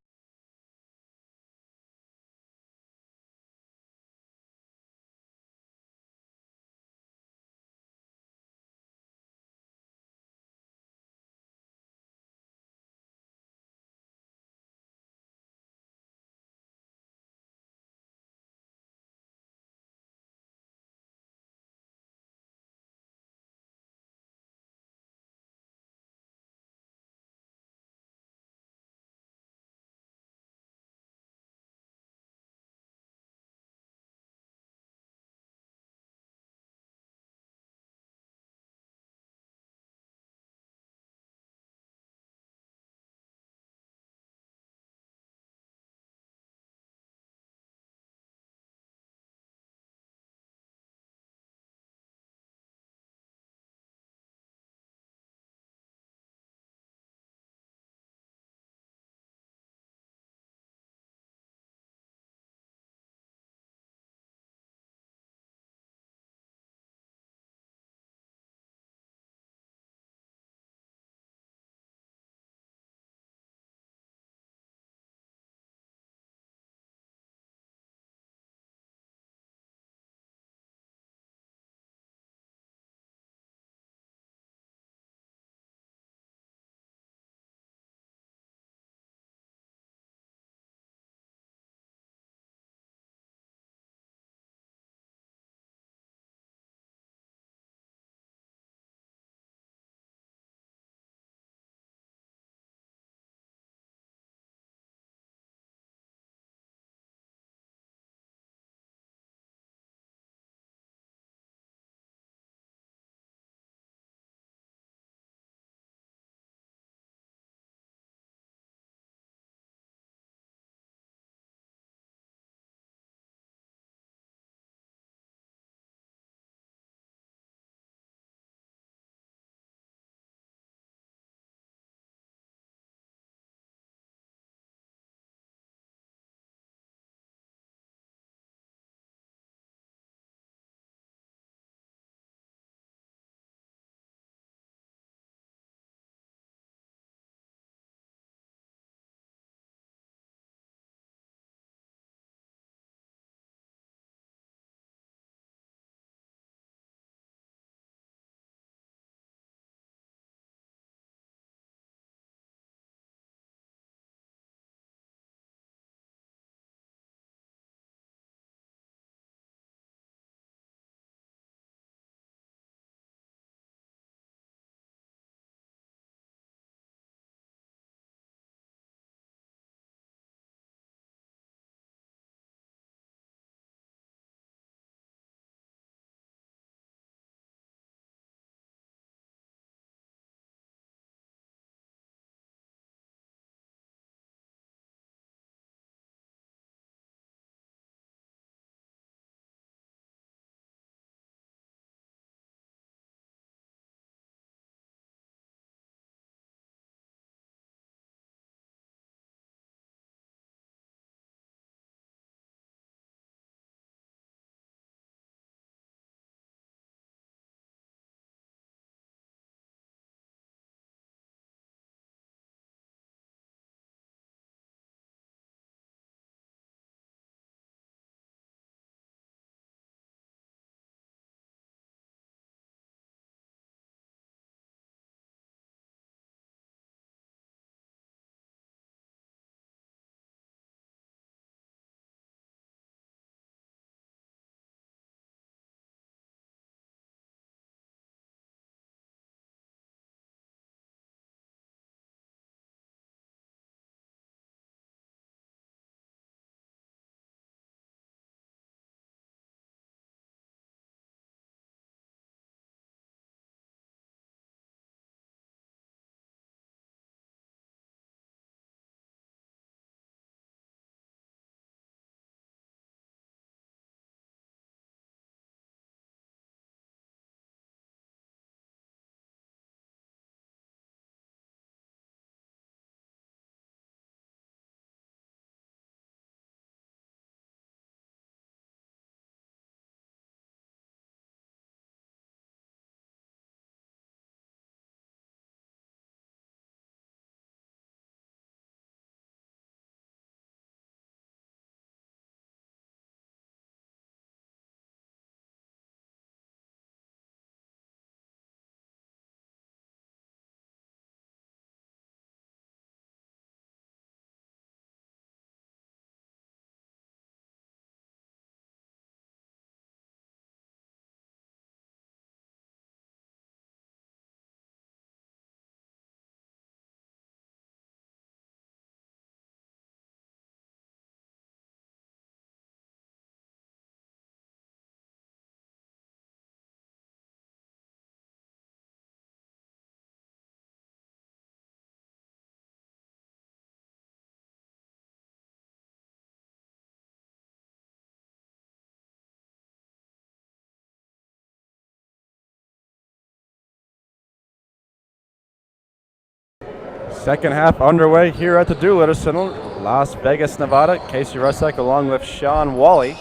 Second half underway here at the Doolittle Center, Las Vegas, Nevada. Casey Rusek along with Sean Wally.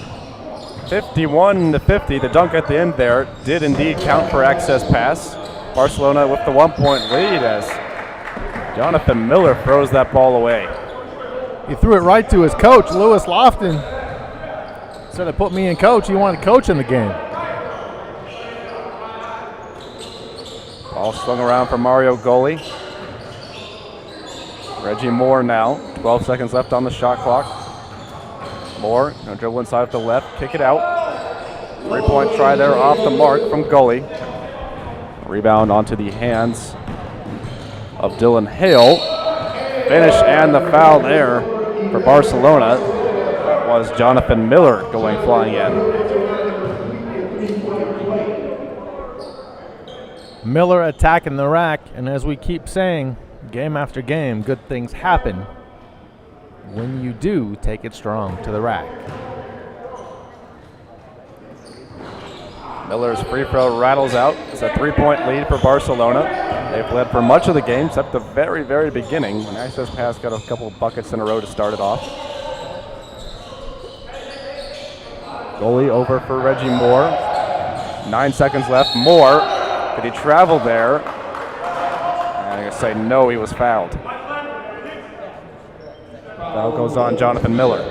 51-50. The dunk at the end there did indeed count for access pass. Barcelona with the 1-point lead as Jonathan Miller throws that ball away. He threw it right to his coach, Lewis Lofton. Said, "It put me in coach." He wanted coach in the game. Ball swung around for Mario Goli. Reggie Moore now. 12 seconds left on the shot clock. Moore, no dribble inside to the left, kick it out. 3-point try there off the mark from Goli. Rebound onto the hands of Dylan Hale. Finish and the foul there for Barcelona. That was Jonathan Miller going flying in. Miller attacking the rack, and as we keep saying, game after game, good things happen when you do take it strong to the rack. Miller's free throw rattles out. It's a 3-point lead for Barcelona. They've led for much of the game, except the very, very beginning when Access Pass got a couple of buckets in a row to start it off. Goalie over for Reggie Moore. 9 seconds left. Moore, did he travel there? I'm going to say no, he was fouled. Foul goes on Jonathan Miller.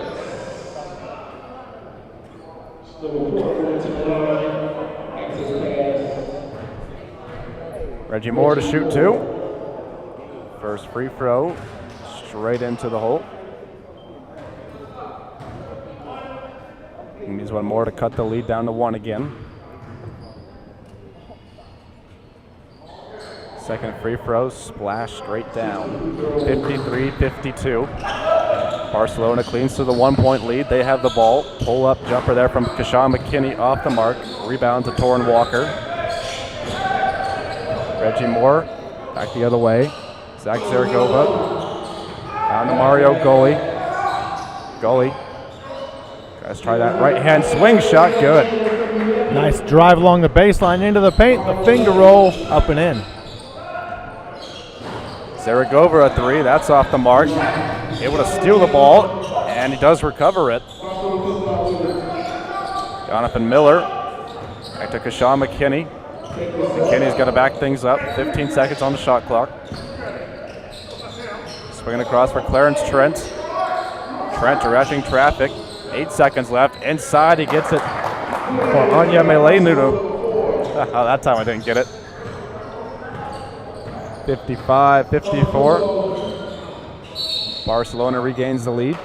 Reggie Moore to shoot two. First free throw, straight into the hole. He needs one more to cut the lead down to 1 again. Second free throw, splash straight down. 53-52. Barcelona cleans to the 1-point lead. They have the ball. Pull up jumper there from Kashawn McKinney off the mark. Rebound to Torrin Walker. Reggie Moore back the other way. Zach Zaragoza down to Mario Goli. Goli tries to try that right hand swing shot. Good. Nice drive along the baseline into the paint. The finger roll up and in. Zaragoza a three. That's off the mark. Able to steal the ball, and he does recover it. Jonathan Miller back to Kashawn McKinney. McKinney's got to back things up. 15 seconds on the shot clock. Swinging across for Clarence Trent. Trent directing traffic. 8 seconds left. Inside, he gets it for Anya Melenunu. That time I didn't get it. 55-54. Barcelona regains the lead.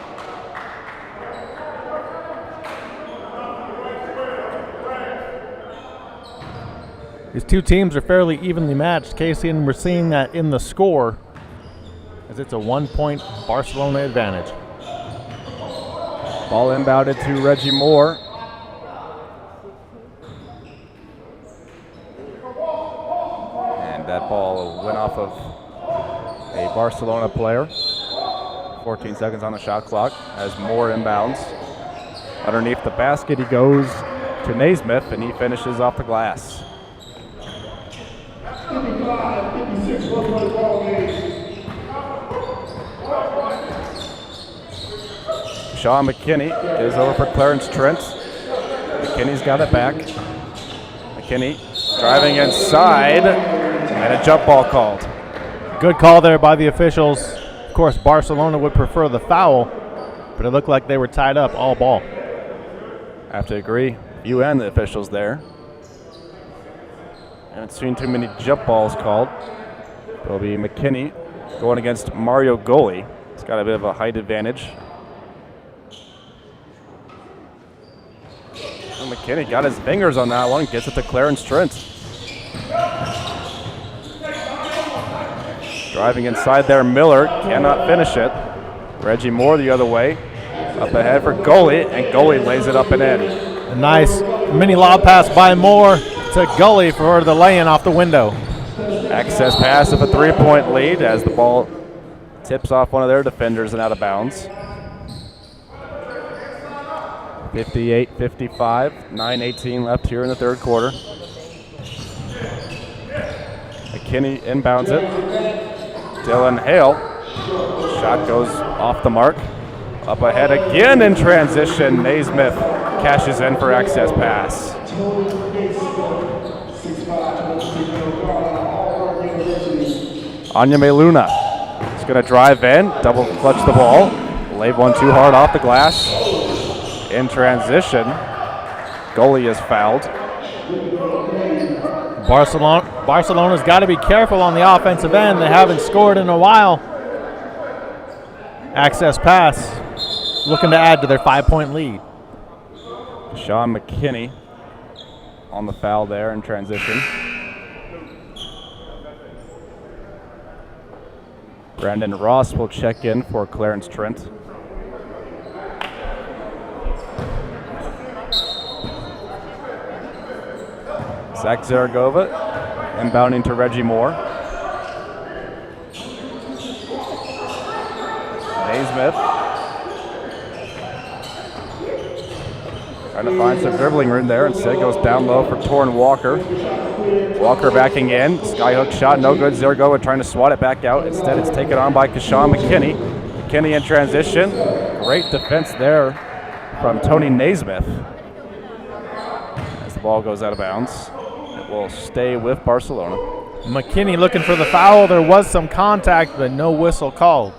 These two teams are fairly evenly matched, Casey, and we're seeing that in the score as it's a 1-point Barcelona advantage. Ball inbounded to Reggie Moore. And that ball went off of a Barcelona player. 14 seconds on the shot clock as Moore inbounds. Underneath the basket he goes to Naismith, and he finishes off the glass. 55-56, 1-point ball game. Sean McKinney gives over for Clarence Trent. McKinney's got it back. McKinney driving inside, and a jump ball called. Good call there by the officials. Of course, Barcelona would prefer the foul, but it looked like they were tied up all ball. I have to agree. You and the officials there. Haven't seen too many jump balls called. It'll be McKinney going against Mario Goli. He's got a bit of a height advantage. And McKinney got his fingers on that one. Gets it to Clarence Trent. Driving inside there, Miller cannot finish it. Reggie Moore the other way. Up ahead for Goli, and Goli lays it up and in. A nice mini lob pass by Moore to Gully for the lay-in off the window. Access pass of a 3-point lead as the ball tips off one of their defenders and out of bounds. 58-55, 9:18 left here in the third quarter. McKinney inbounds it Dylan Hale. Shot goes off the mark. Up ahead again in transition. Naismith cashes in for access pass. Anya Meluna is going to drive in, double clutch the ball. Laid one too hard off the glass. In transition, goalie is fouled. Barcelona's got to be careful on the offensive end. They haven't scored in a while. Access pass, looking to add to their 5-point lead. Sean McKinney on the foul there in transition. Brandon Ross will check in for Clarence Trent. Zach Zaragova inbounding to Reggie Moore. Naismith trying to find some dribbling room there. Instead goes down low for Torrin Walker. Walker backing in. Skyhook shot, no good. Zaragova trying to swat it back out. Instead it's taken on by Kashawn McKinney. McKinney in transition. Great defense there from Tony Naismith. As the ball goes out of bounds, it will stay with Barcelona. McKinney looking for the foul. There was some contact, but no whistle called.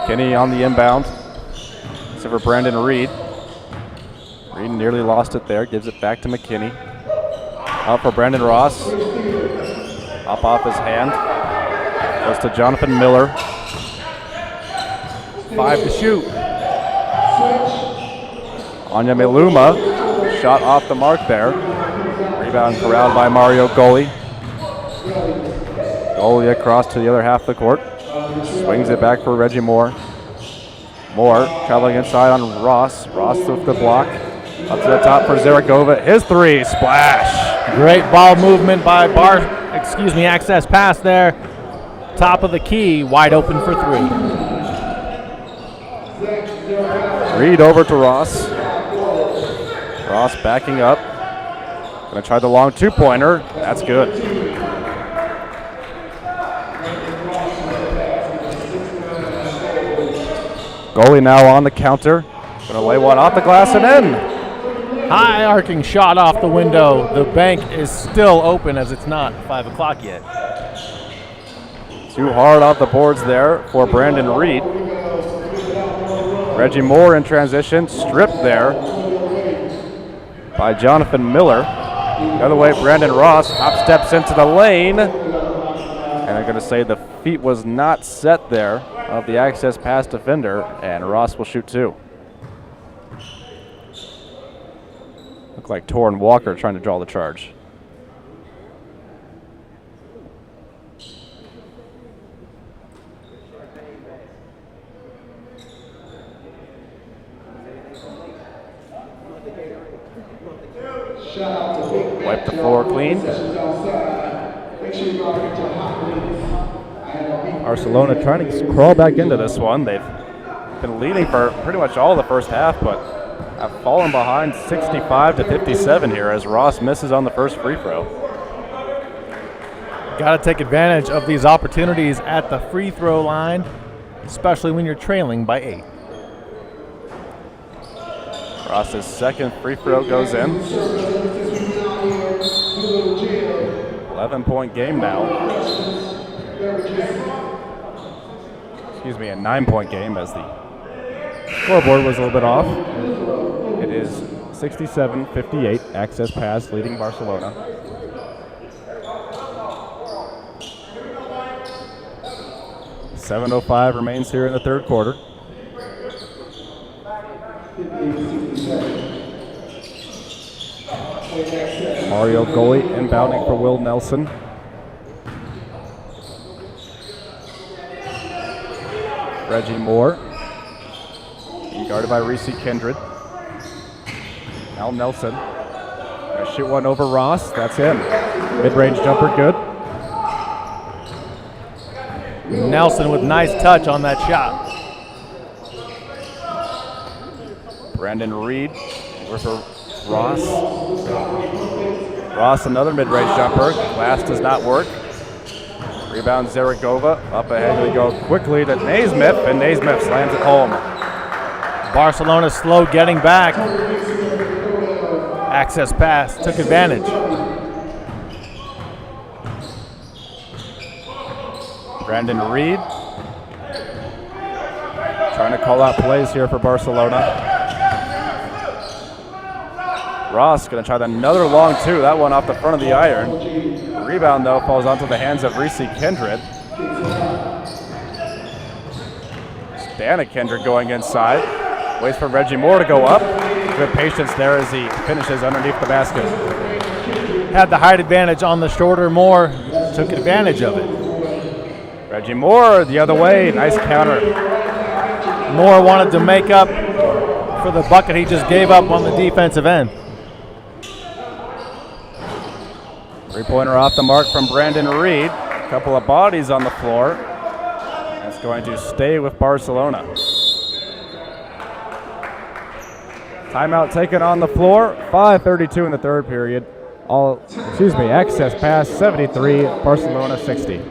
Kenny on the inbound. Except for Brandon Reed. Reed nearly lost it there. Gives it back to McKinney. Out for Brandon Ross. Up off his hand. Goes to Jonathan Miller. 5 to shoot. Anya Meluma. Shot off the mark there. Rebound corralled by Mario Goalie. Goalie across to the other half of the court. Swings it back for Reggie Moore. Moore traveling inside on Ross. Ross with the block. Up to the top for Zaragova. His three. Splash. Great ball movement by access pass there. Top of the key, wide open for three. Reed over to Ross. Ross backing up. Gonna try the long two-pointer. That's good. Goalie now on the counter. Gonna lay one off the glass and in. High arcing shot off the window. The bank is still open as it's not 5 o'clock yet. Too hard off the boards there for Brandon Reed. Reggie Moore in transition. Stripped there by Jonathan Miller. The other way, Brandon Ross hop steps into the lane. And I'm gonna say the feet was not set there of the access pass defender, and Ross will shoot two. Look like Torrin Walker trying to draw the charge. Wipe the floor clean. Barcelona trying to crawl back into this one. They've been leading for pretty much all the first half, but have fallen behind 65 to 57 here as Ross misses on the first free throw. Got to take advantage of these opportunities at the free throw line, especially when you're trailing by 8. Ross's second free throw goes in. 11-point game now. Excuse me, a 9-point game as the scoreboard was a little bit off. It is 67-58, access pass leading Barcelona. .705 remains here in the third quarter. Mario Goalie inbounding for Will Nelson. Reggie Moore, being guarded by Reese Kindred. Al Nelson, gonna shoot one over Ross, that's in. Mid-range jumper, good. Nelson with nice touch on that shot. Brandon Reed, for Ross, another mid-range jumper. Glass does not work. Rebound Zaragova. Up ahead they go quickly to Naismith, and Naismith slams it home. Barcelona slow getting back. Access pass, took advantage. Brandon Reed trying to call out plays here for Barcelona. Ross going to try another long two. That one off the front of the iron. Rebound, though, falls onto the hands of Reese Kindred. Dana Kindred going inside. Waits for Reggie Moore to go up. Good patience there as he finishes underneath the basket. Had the height advantage on the shorter Moore. Took advantage of it. Reggie Moore the other way. Nice counter. Moore wanted to make up for the bucket he just gave up on the defensive end. Three-pointer off the mark from Brandon Reed. A couple of bodies on the floor. That's going to stay with Barcelona. Timeout taken on the floor. 5:32 in the third period. Access pass 73, Barcelona 60.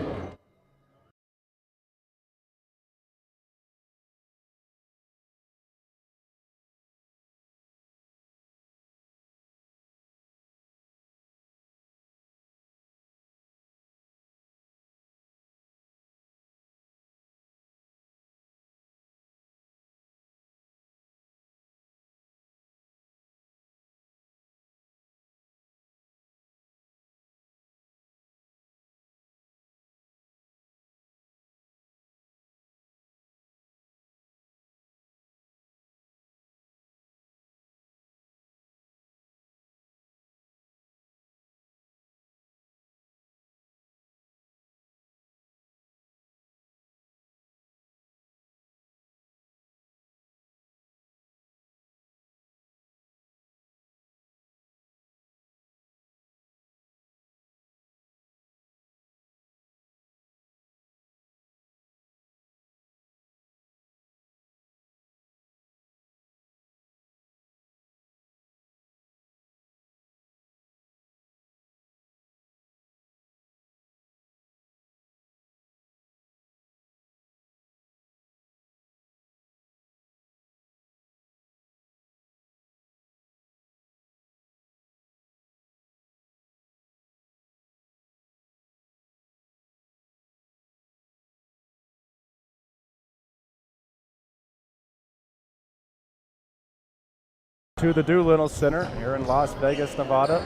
To the Doolittle Center here in Las Vegas, Nevada.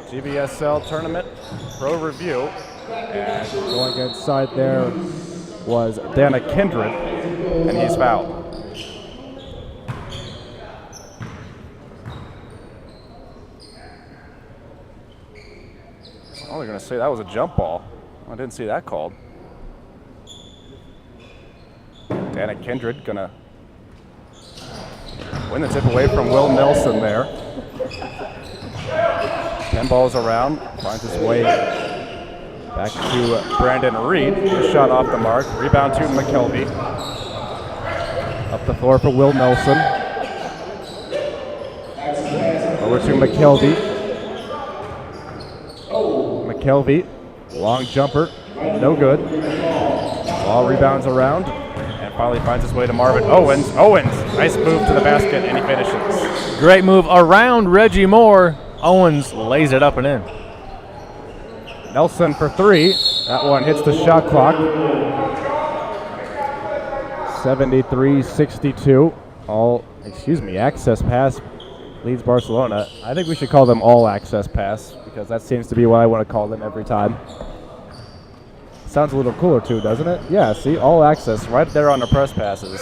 GBSL Tournament Pro Review. And going inside there was Dana Kindred, and he's fouled. Oh, they're going to say that was a jump ball. I didn't see that called. Dana Kindred going to win the tip away from Will Nelson there. 10 balls around, finds his way back to Brandon Reed. His shot off the mark. Rebound to McKelvey. Up the floor for Will Nelson. Over to McKelvey. McKelvey, long jumper, no good. Ball rebounds around. Finally finds his way to Marvin Owens. Nice move to the basket, and he finishes. Great move around Reggie Moore. Owens lays it up and in. Nelson for three. That one hits the shot clock. 73-62. Access pass leads Barcelona. I think we should call them all access pass because that seems to be what I want to call them every time. Sounds a little cooler too, doesn't it? Yeah, see, all access right there on the press passes.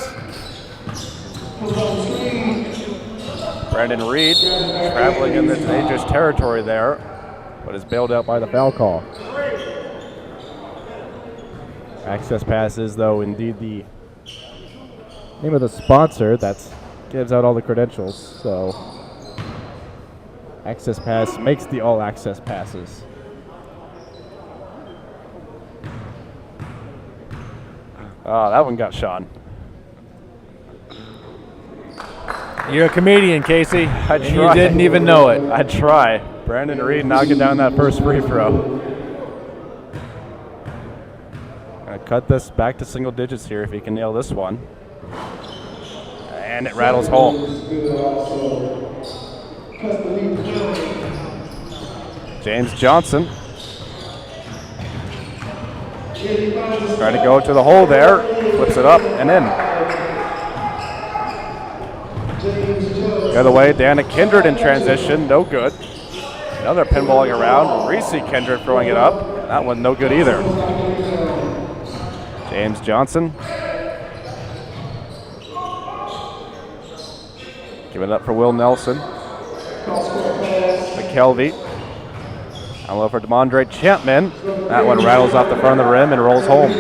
Brandon Reed traveling in the dangerous territory there, but is bailed out by the foul call. Access passes, though, indeed the name of the sponsor that gives out all the credentials. So, access pass makes the all access passes. That one got Sean. You're a comedian, Casey. I and you tried. didn't even know it. I'd try. Brandon Reed knocking down that first free throw. Gonna cut this back to single digits here if he can nail this one. And it rattles home. James Johnson. Trying to go to the hole there. Flips it up and in. The other way, Dana Kindred in transition. No good. Another pinballing around. Reese Kindred throwing it up. That one no good either. James Johnson. Give it up for Will Nelson. McKelvey. Down low for DeMondre Champman. That one rattles off the front of the rim and rolls home.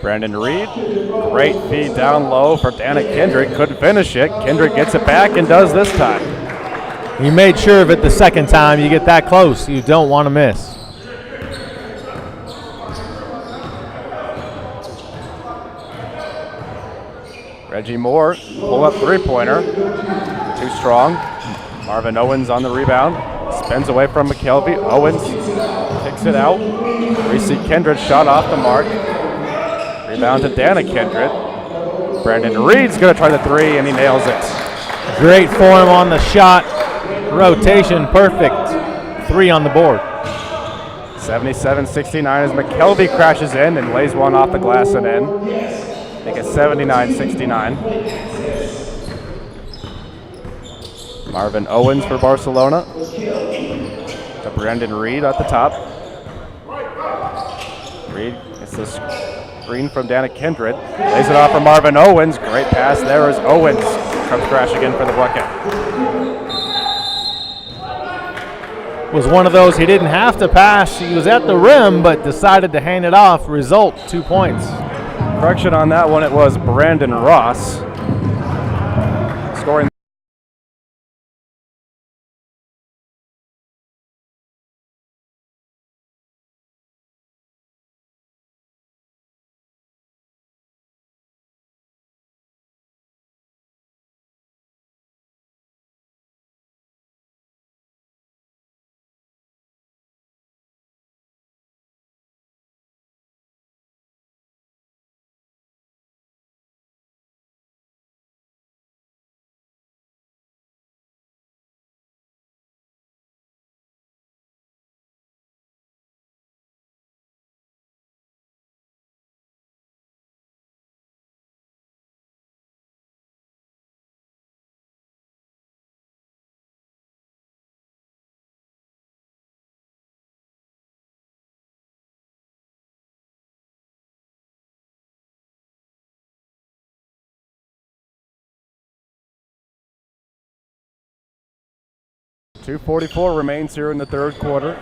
Brandon Reed, great feed down low for Dana Kendrick. Couldn't finish it. Kendrick gets it back and does this time. You made sure of it the second time. You get that close, you don't want to miss. Reggie Moore, pull-up three-pointer. Too strong. Marvin Owens on the rebound. Spins away from McKelvey. Owens kicks it out. Reese Kindred shot off the mark. Rebound to Dana Kindred. Brandon Reed's going to try the three, and he nails it. Great form on the shot. Rotation perfect. 3 on the board. 77-69 as McKelvey crashes in and lays one off the glass and in. Make it 79-69. Marvin Owens for Barcelona. To Brandon Reed at the top. Reed gets the screen from Dana Kindred. Lays it off for Marvin Owens. Great pass there as Owens comes crashing in for the bucket. Was one of those he didn't have to pass. He was at the rim, but decided to hand it off. Result, 2 points. Correction on that one, it was Brandon Ross scoring. .244 remains here in the third quarter.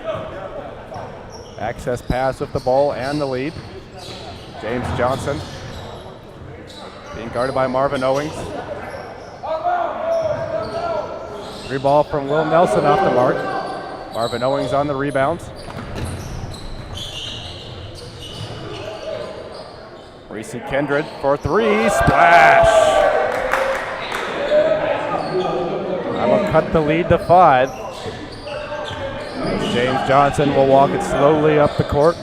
Access pass with the ball and the lead. James Johnson being guarded by Marvin Owens. Free ball from Will Nelson off the mark. Marvin Owens on the rebound. Reese Kindred for three. Splash! That'll cut the lead to 5. James Johnson will walk it slowly up the court.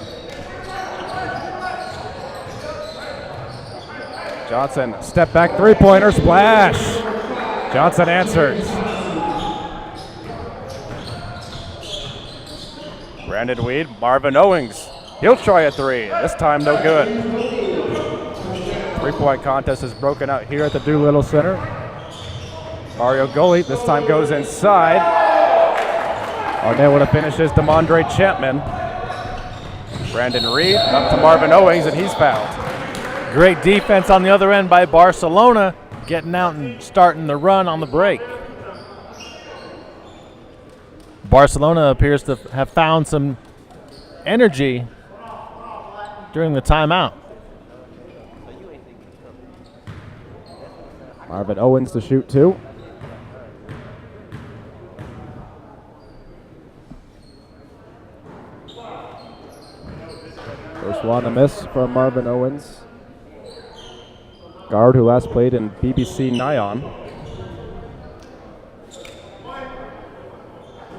Johnson, step back three-pointer, splash! Johnson answers. Brandon Reed, Marvin Owens. He'll try a three. This time no good. Three-point contest is broken out here at the Doolittle Center. Mario Gully this time goes inside. Unable to finish is DeMondre Champman. Brandon Reed up to Marvin Owens, and he's fouled. Great defense on the other end by Barcelona, getting out and starting the run on the break. Barcelona appears to have found some energy during the timeout. Marvin Owens to shoot 2. First one a miss from Marvin Owens. Guard who last played in BBC Nyon.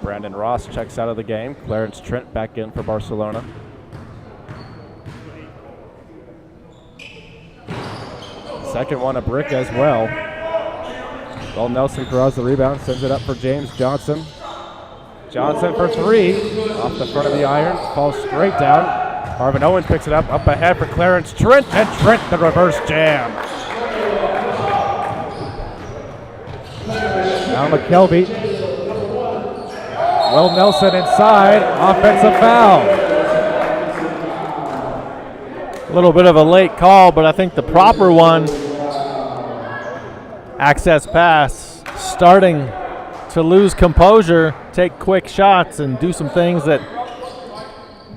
Brandon Ross checks out of the game. Clarence Trent back in for Barcelona. Second one a brick as well. Will Nelson draws the rebound, sends it up for James Johnson. Johnson for three, off the front of the iron, falls straight down. Marvin Owens picks it up ahead for Clarence Trent, and Trent the reverse jam. Now McKelvey. Will Nelson inside, offensive foul. A little bit of a late call, but I think the proper one. Access pass, starting to lose composure, take quick shots, and do some things that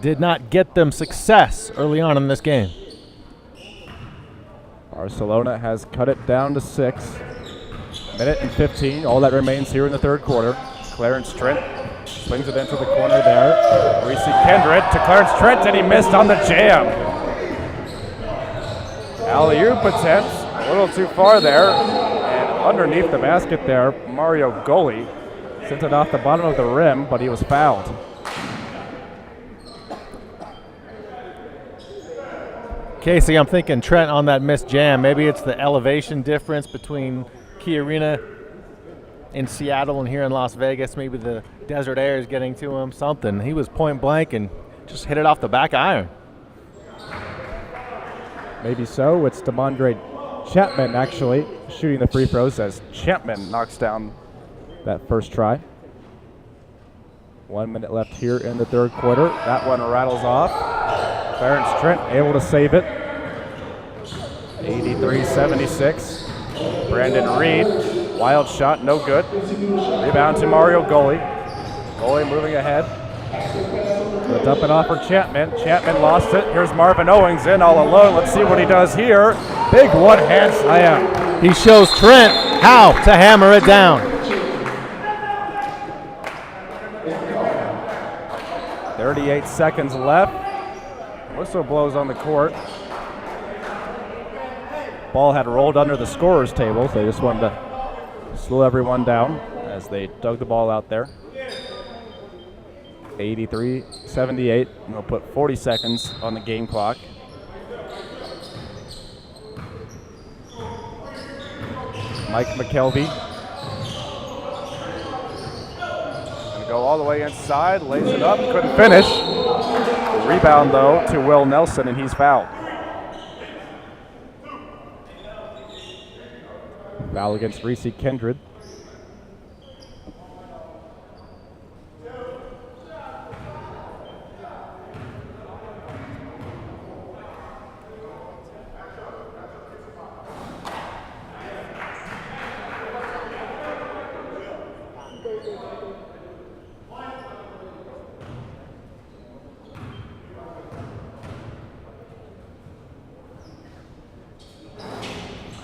did not get them success early on in this game. Barcelona has cut it down to 6. Minute and 15, all that remains here in the third quarter. Clarence Trent swings it into the corner there. Reese Kindred to Clarence Trent, and he missed on the jam. Alley-oop attempt, a little too far there. Underneath the basket there, Mario Goli sent it off the bottom of the rim, but he was fouled. Casey, I'm thinking Trent on that missed jam. Maybe it's the elevation difference between Key Arena in Seattle and here in Las Vegas. Maybe the desert air is getting to him, something. He was point blank and just hit it off the back iron. Maybe so. It's DeMondre Chapman actually shooting the free throws as Chapman knocks down that first try. 1 minute left here in the third quarter. That one rattles off. Clarence Trent able to save it. 83-76. Brandon Reed, wild shot, no good. Rebound to Mario Goli. Goli moving ahead. Gonna dump it off for Chapman. Chapman lost it. Here's Marvin Owens in all alone. Let's see what he does here. Big one-hand slam. He shows Trent how to hammer it down. 38 seconds left. Whistle blows on the court. Ball had rolled under the scorer's table, so they just wanted to slow everyone down as they dug the ball out there. 83-78, and they'll put 40 seconds on the game clock. Mike McKelvey. Gonna go all the way inside, lays it up, couldn't finish. Rebound though to Will Nelson, and he's fouled. Foul against Reese Kindred.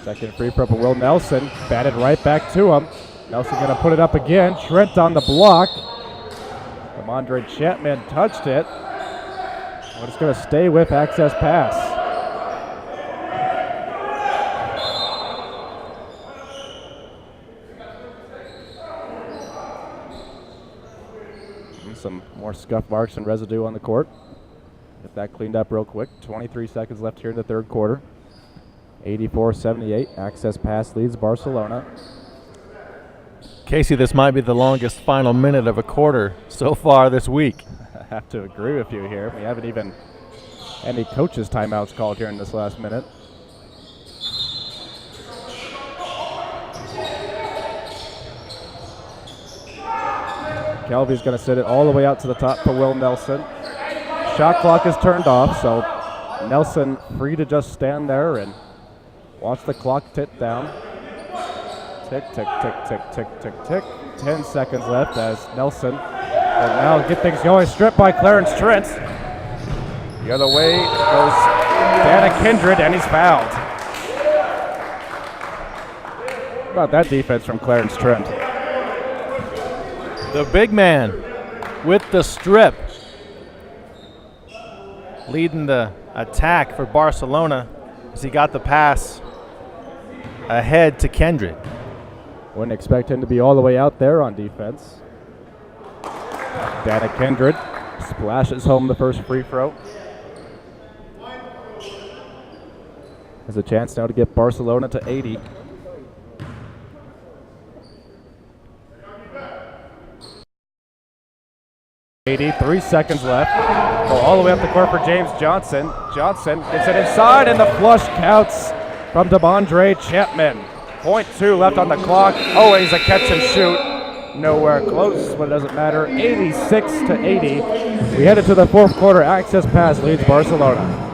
Second free throw for Will Nelson. Batted right back to him. Nelson going to put it up again. Trent on the block. DeMondre Chapman touched it. But it's going to stay with access pass. And some more scuff marks and residue on the court. Get that cleaned up real quick. 23 seconds left here in the third quarter. 84-78, access pass leads Barcelona. Casey, this might be the longest final minute of a quarter so far this week. I have to agree with you here. We haven't even any coaches' timeouts called here in this last minute. Kelvy's going to sit it all the way out to the top for Will Nelson. Shot clock is turned off, so Nelson free to just stand there and watch the clock tick down. Tick, tick, tick, tick, tick, tick, tick. 10 seconds left as Nelson will now get things going. Stripped by Clarence Trent. The other way goes Dana Kindred, and he's fouled. How about that defense from Clarence Trent? The big man with the strip, leading the attack for Barcelona as he got the pass ahead to Kendrick. Wouldn't expect him to be all the way out there on defense. Dana Kendrick splashes home the first free throw. Has a chance now to get Barcelona to 80. Three seconds left. Go all the way up the court for James Johnson. Johnson gets it inside, and the flush counts from Devondre Chapman. 0.2 left on the clock. Always a catch and shoot. Nowhere close, but it doesn't matter. 86 to 80. We headed to the fourth quarter. Access pass leads Barcelona.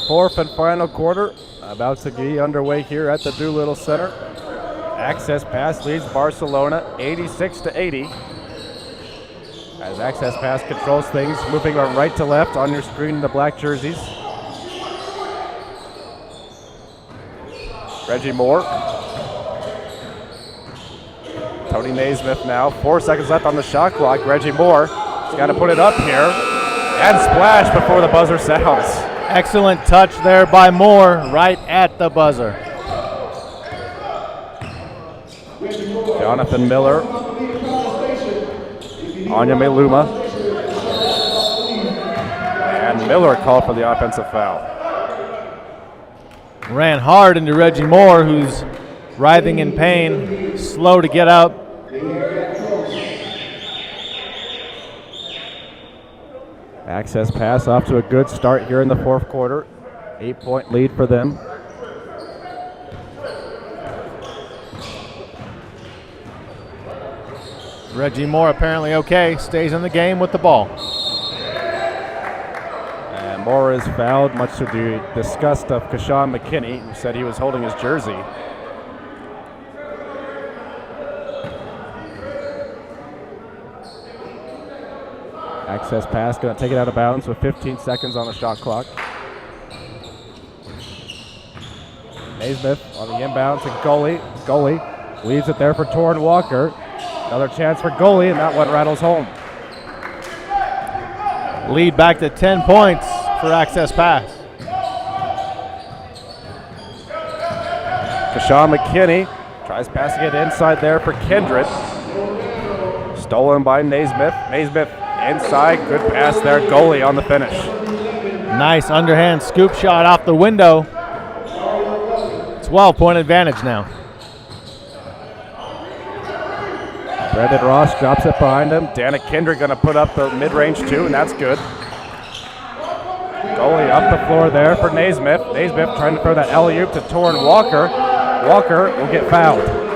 Fourth and final quarter about to be underway here at the Doolittle Center. Access pass leads Barcelona 86 to 80. As access pass controls things, moving from right to left on your screen in the black jerseys. Reggie Moore. Tony Naismith now. 4 seconds left on the shot clock. Reggie Moore has got to put it up here and splash before the buzzer sounds. Excellent touch there by Moore, right at the buzzer. Jonathan Miller. Anya Meluma. And Miller called for the offensive foul. Ran hard into Reggie Moore, who's writhing in pain, slow to get up. Access pass off to a good start here in the fourth quarter. 8-point lead for them. Reggie Moore apparently okay, stays in the game with the ball. And Moore is fouled, much to the disgust of Kashawn McKinney, who said he was holding his jersey. Access pass, going to take it out of bounds with 15 seconds on the shot clock. Naismith on the inbound to Goalie. Goalie leaves it there for Torrin Walker. Another chance for Goalie, and that one rattles home. Lead back to 10 points for access pass. Kashawn McKinney tries passing it inside there for Kendrick. Stolen by Naismith. Naismith inside, good pass there. Goalie on the finish. Nice underhand scoop shot off the window. 12-point advantage now. Brandon Ross drops it behind him. Dana Kendrick going to put up the mid-range two, and that's good. Goalie up the floor there for Naismith. Naismith trying to throw that alley-oop to Torrin Walker. Walker will get fouled.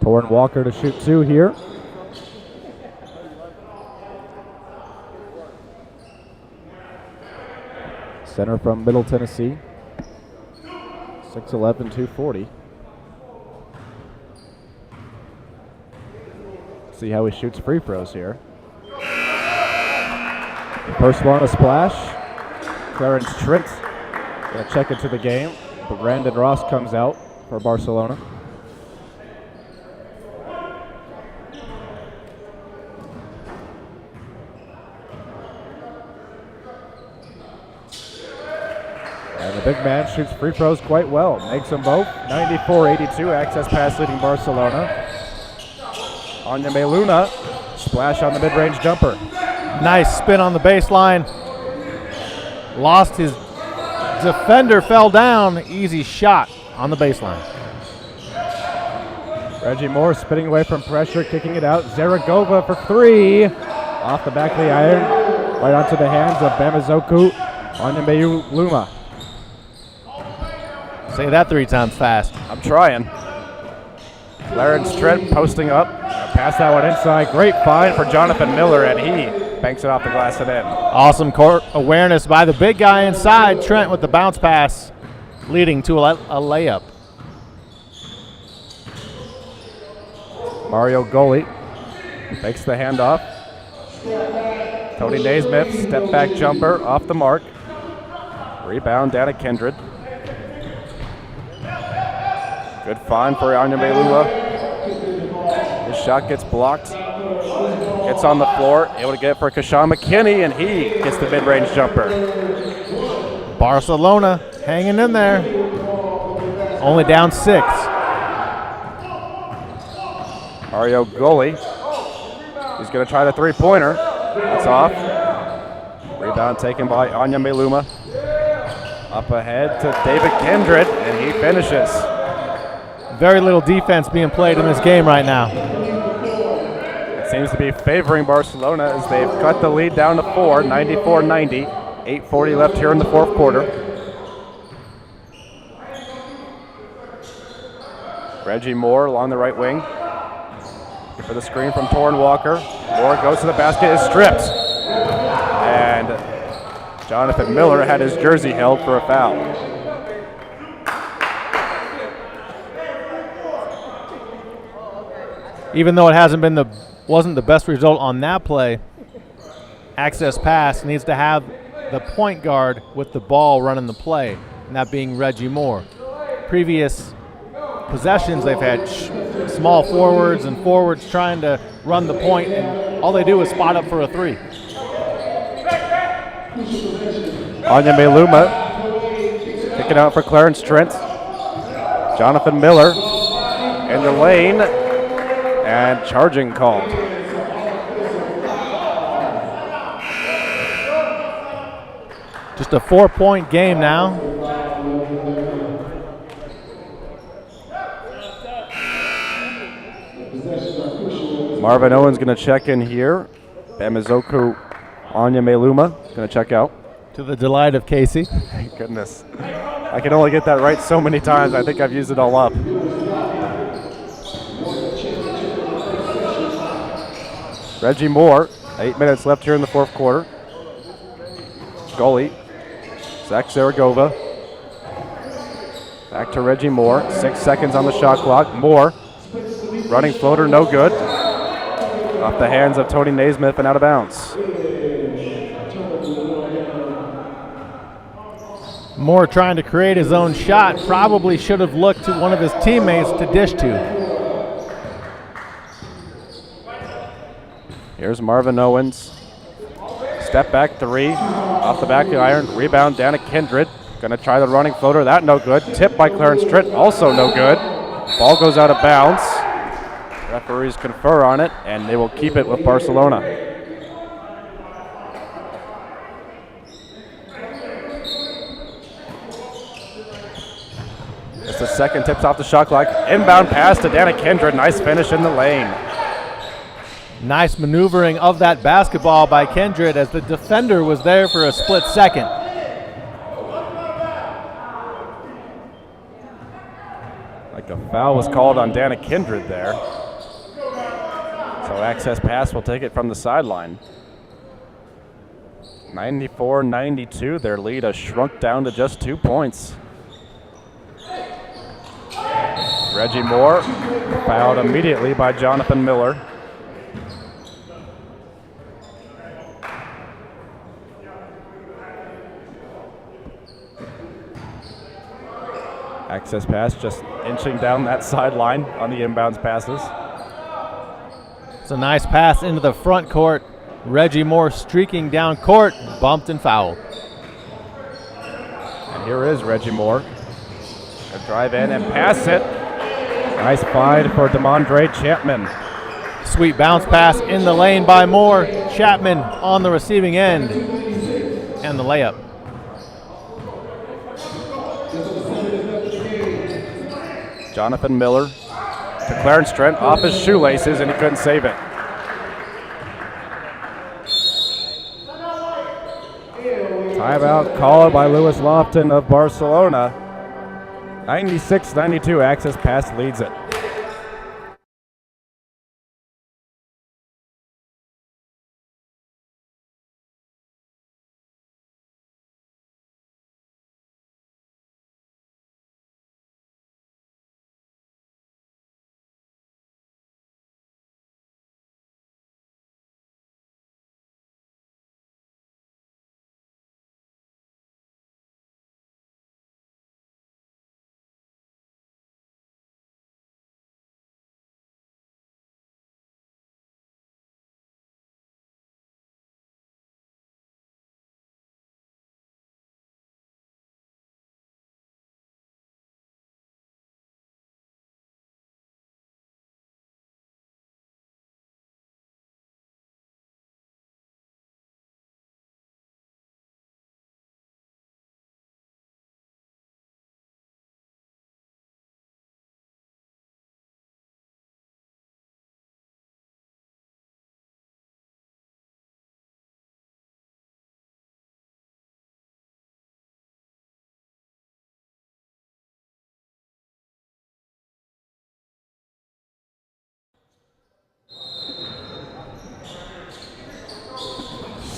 Torrin Walker to shoot two here. Center from Middle Tennessee. 6'11", 240. See how he shoots free throws here. First one, a splash. Clarence Trent going to check into the game, but Brandon Ross comes out for Barcelona. And the big man shoots free throws quite well. Makes them both. 94-82, access pass leading Barcelona. Onyemeluna, splash on the mid-range jumper. Nice spin on the baseline. Lost his defender, fell down. Easy shot on the baseline. Reggie Moore spinning away from pressure, kicking it out. Zaragoza for three. Off the back of the iron. Right onto the hands of Bamizoku. Onyemeluna. Say that 3 times fast. I'm trying. Clarence Trent posting up. Pass that one inside. Great find for Jonathan Miller, and he banks it off the glass and in. Awesome court awareness by the big guy inside. Trent with the bounce pass, leading to a layup. Mario Goli makes the handoff. Tony Naismith, step back jumper off the mark. Rebound down at Kindred. Good find for Onyemeluna. His shot gets blocked. Gets on the floor, able to get it for Kashawn McKinney, and he gets the mid-range jumper. Barcelona hanging in there. Only down 6. Mario Goli. He's going to try the three-pointer. That's off. Rebound taken by Onyemeluna. Up ahead to David Kindred, and he finishes. Very little defense being played in this game right now. It seems to be favoring Barcelona as they've cut the lead down to 4, 94-90. 8:40 left here in the fourth quarter. Reggie Moore along the right wing. For the screen from Torrin Walker. Moore goes to the basket, is stripped. And Jonathan Miller had his jersey held for a foul. Even though it wasn't the best result on that play, access pass needs to have the point guard with the ball running the play, and that being Reggie Moore. Previous possessions, they've had small forwards and forwards trying to run the point, and all they do is spot up for a 3. Onyemeluna kicking out for Clarence Trent. Jonathan Miller in the lane, and charging called. Just a 4-point game now. Marvin Owens going to check in here. Bamizoku Onyemeluna going to check out. To the delight of Casey. Thank goodness. I can only get that right so many times. I think I've used it all up. Reggie Moore, 8 minutes left here in the fourth quarter. Goalie, Zach Zaragoza. Back to Reggie Moore, 6 seconds on the shot clock. Moore, running floater, no good. Off the hands of Tony Naismith and out of bounds. Moore trying to create his own shot. Probably should have looked to one of his teammates to dish to. Here's Marvin Owens. Step back 3. Off the back of the iron. Rebound down to Kindred. Going to try the running floater. That no good. Tipped by Clarence Trent. Also no good. Ball goes out of bounds. Referees confer on it, and they will keep it with Barcelona. It's the second, tips off the shot clock. Inbound pass to Dana Kindred. Nice finish in the lane. Nice maneuvering of that basketball by Kindred as the defender was there for a split second. Like a foul was called on Dana Kindred there. So access pass will take it from the sideline. 94-92, their lead has shrunk down to just 2 points. Reggie Moore fouled immediately by Jonathan Miller. Access pass just inching down that sideline on the inbounds passes. It's a nice pass into the front court. Reggie Moore streaking down court, bumped and fouled. And here is Reggie Moore. Gonna drive in and pass it. Nice find for DeMondre Chapman. Sweet bounce pass in the lane by Moore. Chapman on the receiving end. And the layup. Jonathan Miller to Clarence Trent off his shoelaces, and he couldn't save it. Timeout called by Lewis Lofton of Barcelona. 96-92, Access Pass leads it.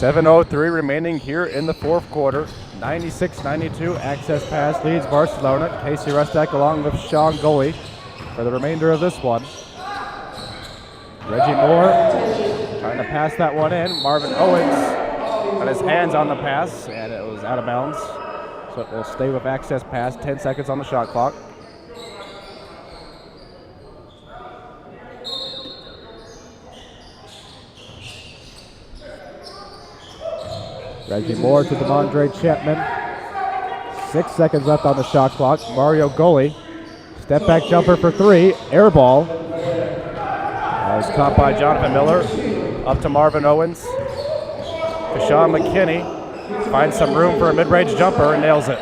.7:03 remaining here in the fourth quarter. 96-92, Access Pass leads Barcelona. Casey Rustak along with Sean Goley for the remainder of this one. Reggie Moore trying to pass that one in. Marvin Owens got his hands on the pass, and it was out of bounds. So it will stay with Access Pass. 10 seconds on the shot clock. Reggie Moore to DeMondre Chapman. 6 seconds left on the shot clock. Mario Goley. Step back jumper for three. Air ball. That was caught by Jonathan Miller. Up to Marvin Owens. To Sean McKinney. Finds some room for a mid-range jumper and nails it.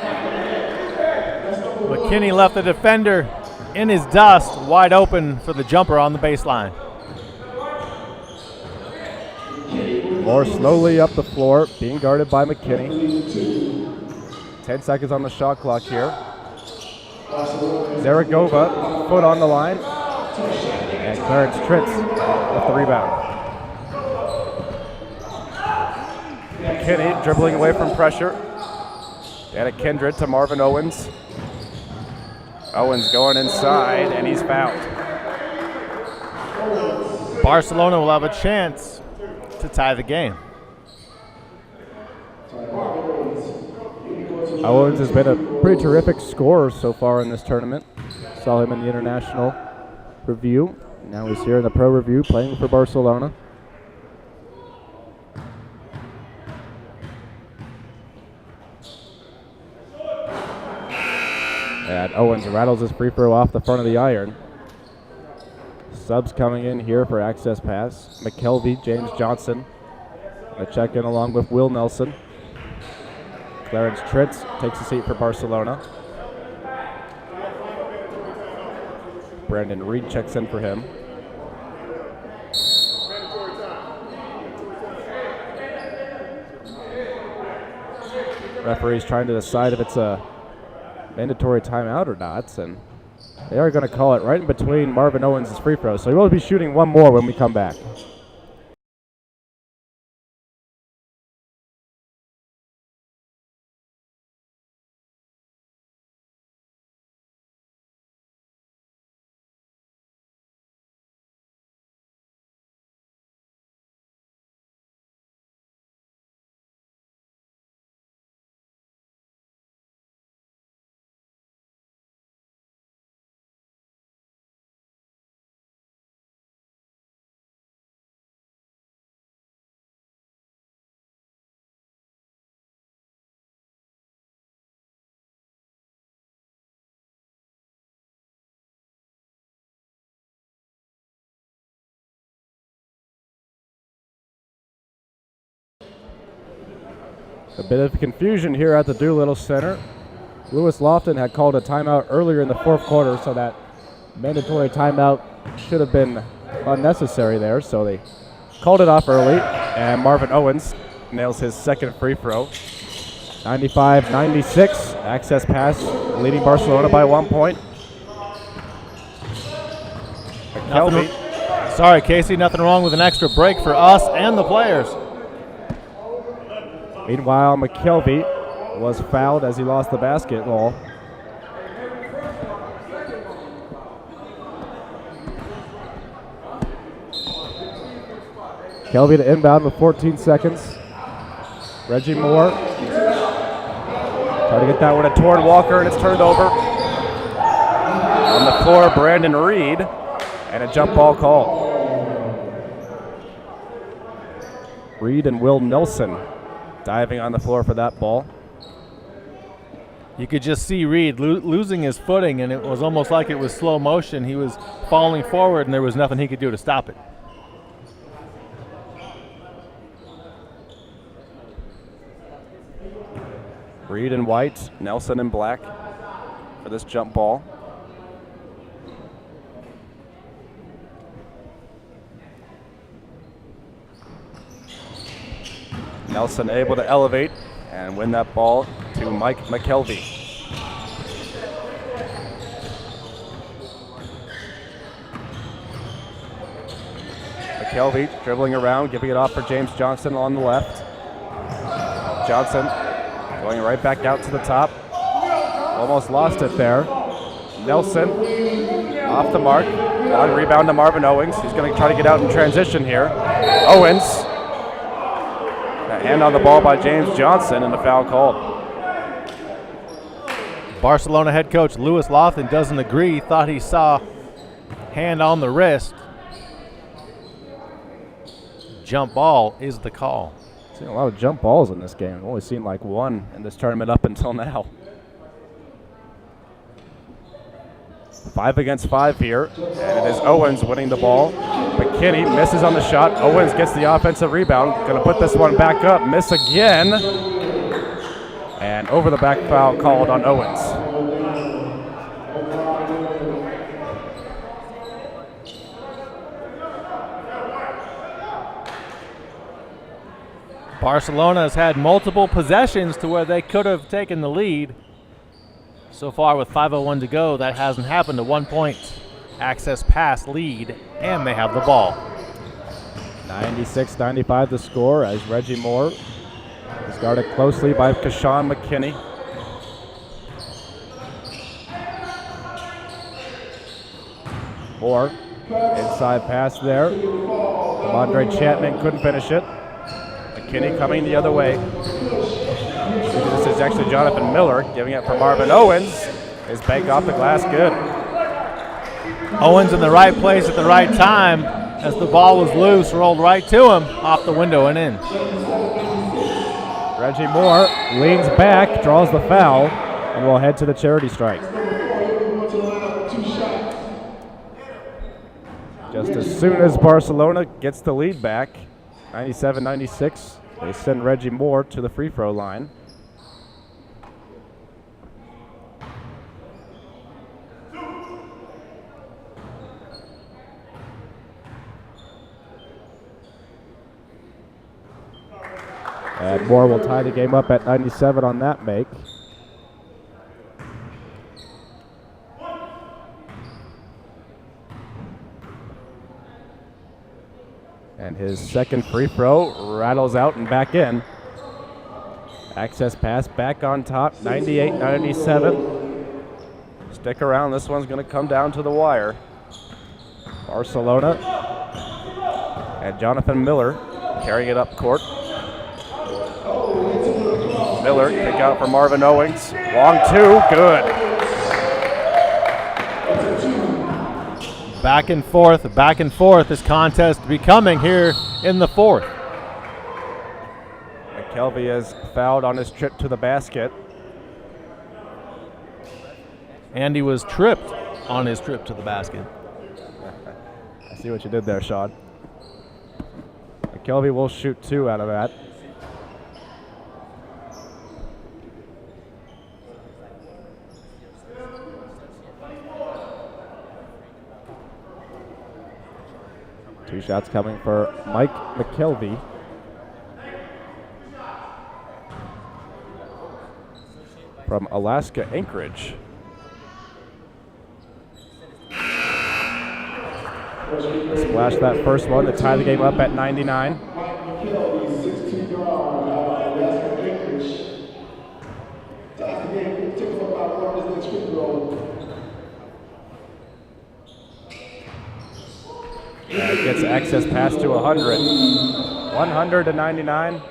McKinney left the defender in his dust, wide open for the jumper on the baseline. Moore slowly up the floor, being guarded by McKinney. 10 seconds on the shot clock here. Zaragova, foot on the line. And Clarence Trent with the rebound. McKinney dribbling away from pressure. Danica Kindred to Marvin Owens. Owens going inside, and he's fouled. Barcelona will have a chance to tie the game. Owens has been a pretty terrific scorer so far in this tournament. Saw him in the international review. Now he's here in the pro review playing for Barcelona. And Owens rattles his free throw off the front of the iron. Subs coming in here for Access Pass. McKelvey, James Johnson. A check in along with Will Nelson. Clarence Trent takes a seat for Barcelona. Brandon Reed checks in for him. Referee's trying to decide if it's a mandatory timeout or not, and they are going to call it right in between Marvin Owens' free throws. So he will be shooting one more when we come back. A bit of confusion here at the Doolittle Center. Lewis Lofton had called a timeout earlier in the fourth quarter, so that mandatory timeout should have been unnecessary there, so they called it off early, and Marvin Owens nails his second free throw. 95-96, access pass, leading Barcelona by 1 point. Sorry, Casey, nothing wrong with an extra break for us and the players. Meanwhile, McKelvey was fouled as he lost the basketball. Kelvey to inbound with 14 seconds. Reggie Moore trying to get that one toward Walker, and it's turned over. On the floor, Brandon Reed, and a jump ball call. Reed and Will Nelson diving on the floor for that ball. You could just see Reed losing his footing, and it was almost like it was slow motion. He was falling forward, and there was nothing he could do to stop it. Reed in white, Nelson in black for this jump ball. Nelson able to elevate and win that ball to Mike McKelvey. McKelvey dribbling around, giving it off for James Johnson on the left. Johnson going right back out to the top. Almost lost it there. Nelson off the mark. Long rebound to Marvin Owens. He's going to try to get out in transition here. Owens. A hand on the ball by James Johnson and a foul called. Barcelona head coach Lewis Lofton doesn't agree. Thought he saw hand on the wrist. Jump ball is the call. Seen a lot of jump balls in this game. I've only seen like one in this tournament up until now. 5 against 5 here, and it is Owens winning the ball. McKinney misses on the shot. Owens gets the offensive rebound. Going to put this one back up. Miss again. And over the back foul called on Owens. Barcelona has had multiple possessions to where they could have taken the lead. So far with 5:01 to go, that hasn't happened. A 1 point access pass lead, and they have the ball. 96-95 the score as Reggie Moore is guarded closely by Kashawn McKinney. Moore, inside pass there. Andre Chapman couldn't finish it. McKinney coming the other way. This is actually Jonathan Miller giving it for Marvin Owens. His bank off the glass, good. Owens in the right place at the right time as the ball was loose, rolled right to him, off the window and in. Reggie Moore leans back, draws the foul, and will head to the charity strike. Just as soon as Barcelona gets the lead back, 97-96, they send Reggie Moore to the free throw line. And Moore will tie the game up at 97 on that make. And his second free throw rattles out and back in. Access pass back on top, 98-97. Stick around, this one's going to come down to the wire. Barcelona and Jonathan Miller carrying it up court. Miller, kick out for Marvin Owens. Long two, good. Back and forth, this contest becoming here in the fourth. McKelvey has fouled on his trip to the basket. And he was tripped on his trip to the basket. I see what you did there, Sean. McKelvey will shoot 2 out of that. 2 shots coming for Mike McKelvey. From Alaska Anchorage. Splash that first one to tie the game up at 99. Gets access pass to 100. 100 to 99.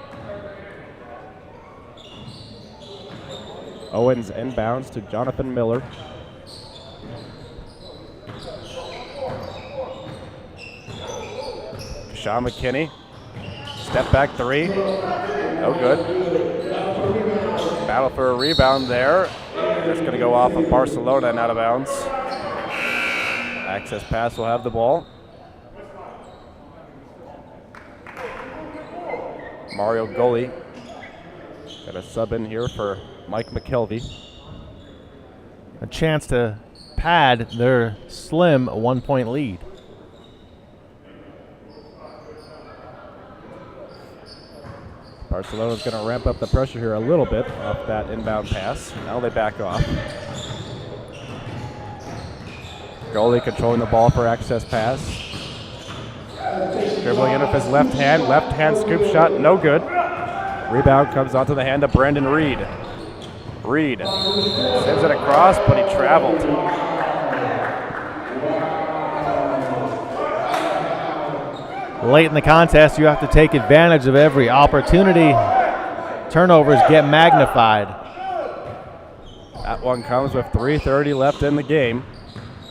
Owens inbounds to Jonathan Miller. Sean McKinney. Step back 3. No good. Battle for a rebound there. That's going to go off of Barcelona and out of bounds. Access pass will have the ball. Mario Goli got a sub in here for Mike McKelvey. A chance to pad their slim 1-point lead. Barcelona's going to ramp up the pressure here a little bit off that inbound pass. Now they back off. Goalie controlling the ball for access pass. Dribbling in with his left hand scoop shot, no good. Rebound comes onto the hand of Brandon Reed. Reed sends it across, but he traveled. Late in the contest, you have to take advantage of every opportunity. Turnovers get magnified. That one comes with 3:30 left in the game.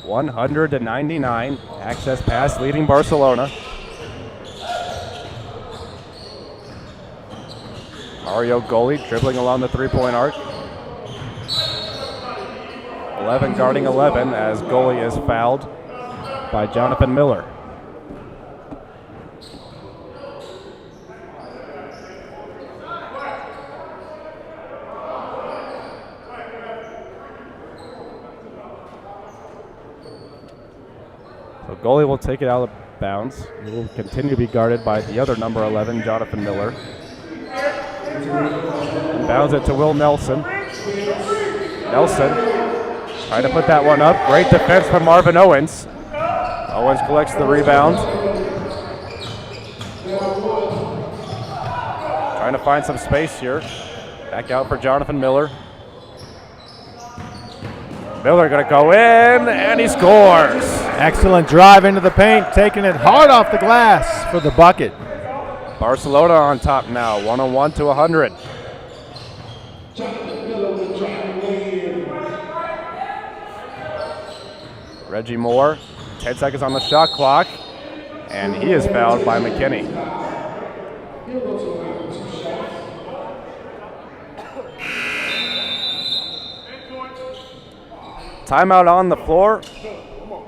100 to 99. Access pass leading Barcelona. Mario Goli dribbling along the 3-point arc. 11 guarding 11 as Goli is fouled by Jonathan Miller. So Goli will take it out of bounds. He will continue to be guarded by the other number 11, Jonathan Miller. Bounds it to Will Nelson. Nelson trying to put that one up. Great defense from Marvin Owens. Owens collects the rebound. Trying to find some space here. Back out for Jonathan Miller. Miller gonna go in, and he scores. Excellent drive into the paint, taking it hard off the glass for the bucket. Barcelona on top now, 101 to 100. Reggie Moore, 10 seconds on the shot clock, and he is fouled by McKinney. Timeout on the floor.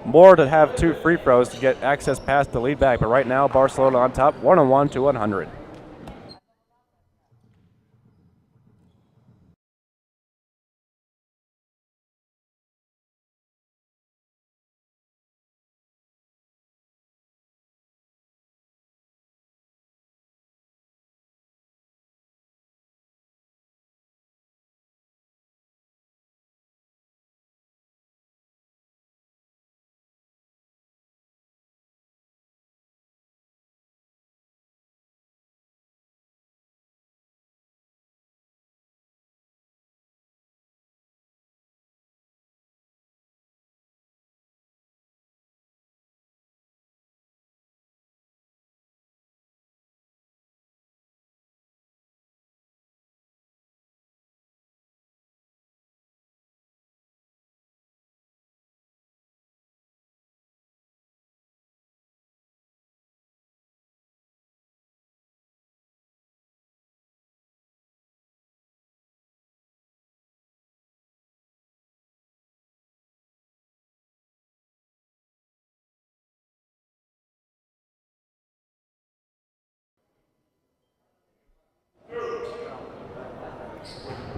Moore to have 2 free throws to get access past the lead back, but right now Barcelona on top, 101 to 100.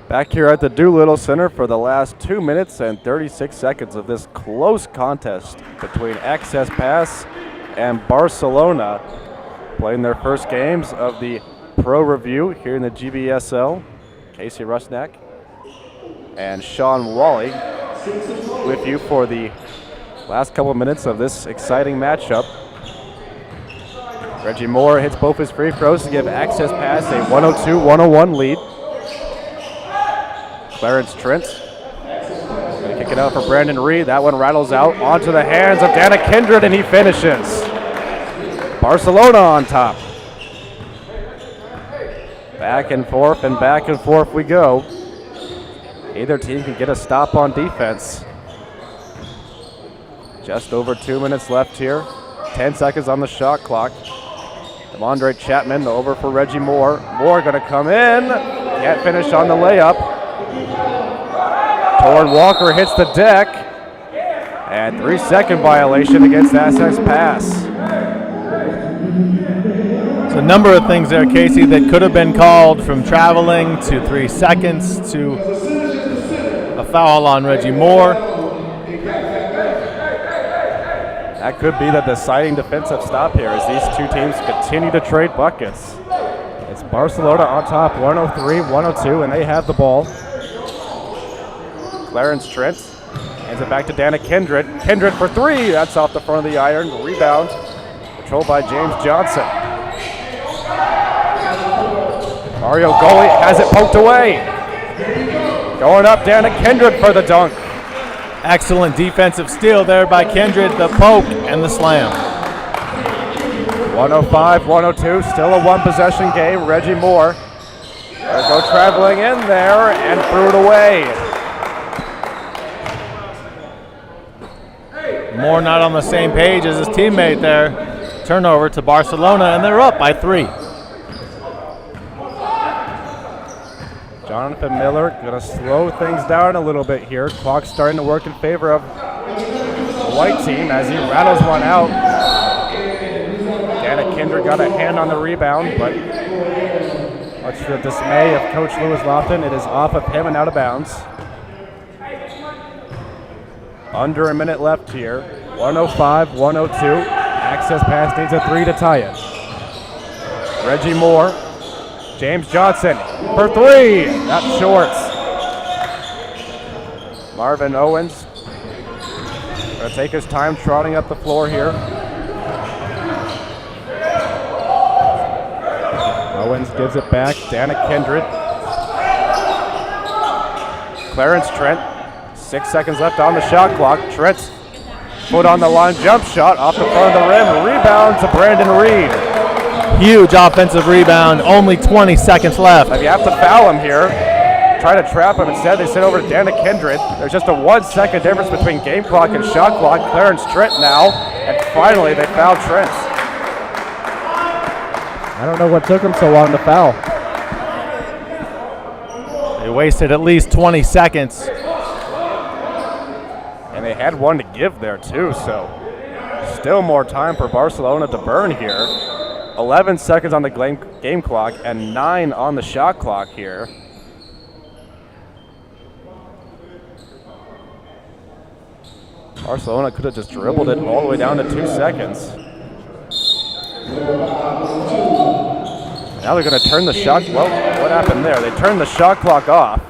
Back here at the Doolittle Center for the last 2 minutes and 36 seconds of this close contest between access pass and Barcelona playing their first games of the Pro Review here in the GBSL. Casey Rusnak and Sean Wally with you for the last couple of minutes of this exciting matchup. Reggie Moore hits both his free throws to give Access Pass a 102-101 lead. Clarence Trent gonna kick it out for Brandon Reed. That one rattles out onto the hands of Dana Kindred, and he finishes. Barcelona on top. Back and forth we go. Either team can get a stop on defense. Just over 2 minutes left here. 10 seconds on the shot clock. Demondre Chapman over for Reggie Moore. Moore gonna come in. Can't finish on the layup. Torrin Walker hits the deck. And 3-second violation against Access Pass. There's a number of things there, Casey, that could have been called, from traveling to 3 seconds to a foul on Reggie Moore. That could be the deciding defensive stop here as these two teams continue to trade buckets. It's Barcelona on top, 103-102, and they have the ball. Clarence Trent hands it back to Dana Kindred. Kindred for three. That's off the front of the iron. Rebound controlled by James Johnson. Mario Goli has it poked away. Going up, Dana Kindred for the dunk. Excellent defensive steal there by Kindred, the poke and the slam. 105-102, still a one-possession game. Reggie Moore gonna go traveling in there and threw it away. Moore not on the same page as his teammate there. Turnover to Barcelona, and they're up by 3. Jonathan Miller gonna slow things down a little bit here. Clock starting to work in favor of the white team as he rattles one out. Dana Kindred got a hand on the rebound, but much to the dismay of Coach Lewis Lofton, it is off of him and out of bounds. Under a minute left here. 105-102. Access Pass needs a 3 to tie it. Reggie Moore. James Johnson for 3. That's short. Marvin Owens going to take his time trotting up the floor here. Owens gives it back. Dana Kindred. Clarence Trent. 6 seconds left on the shot clock. Trent's foot on the line. Jump shot off the front of the rim. Rebound to Brandon Reed. Huge offensive rebound, only 20 seconds left. If you have to foul him here, try to trap him. Instead, they send over to Dana Kindred. There's just a 1 second difference between game clock and shot clock. Clarence Trent now, and finally they foul Trent. I don't know what took him so long to foul. They wasted at least 20 seconds. And they had one to give there too, so still more time for Barcelona to burn here. 11 seconds on the game clock and 9 on the shot clock here. Barcelona could have just dribbled it all the way down to 2 seconds. Now they're going to turn the shot. Well, what happened there? They turned the shot clock off.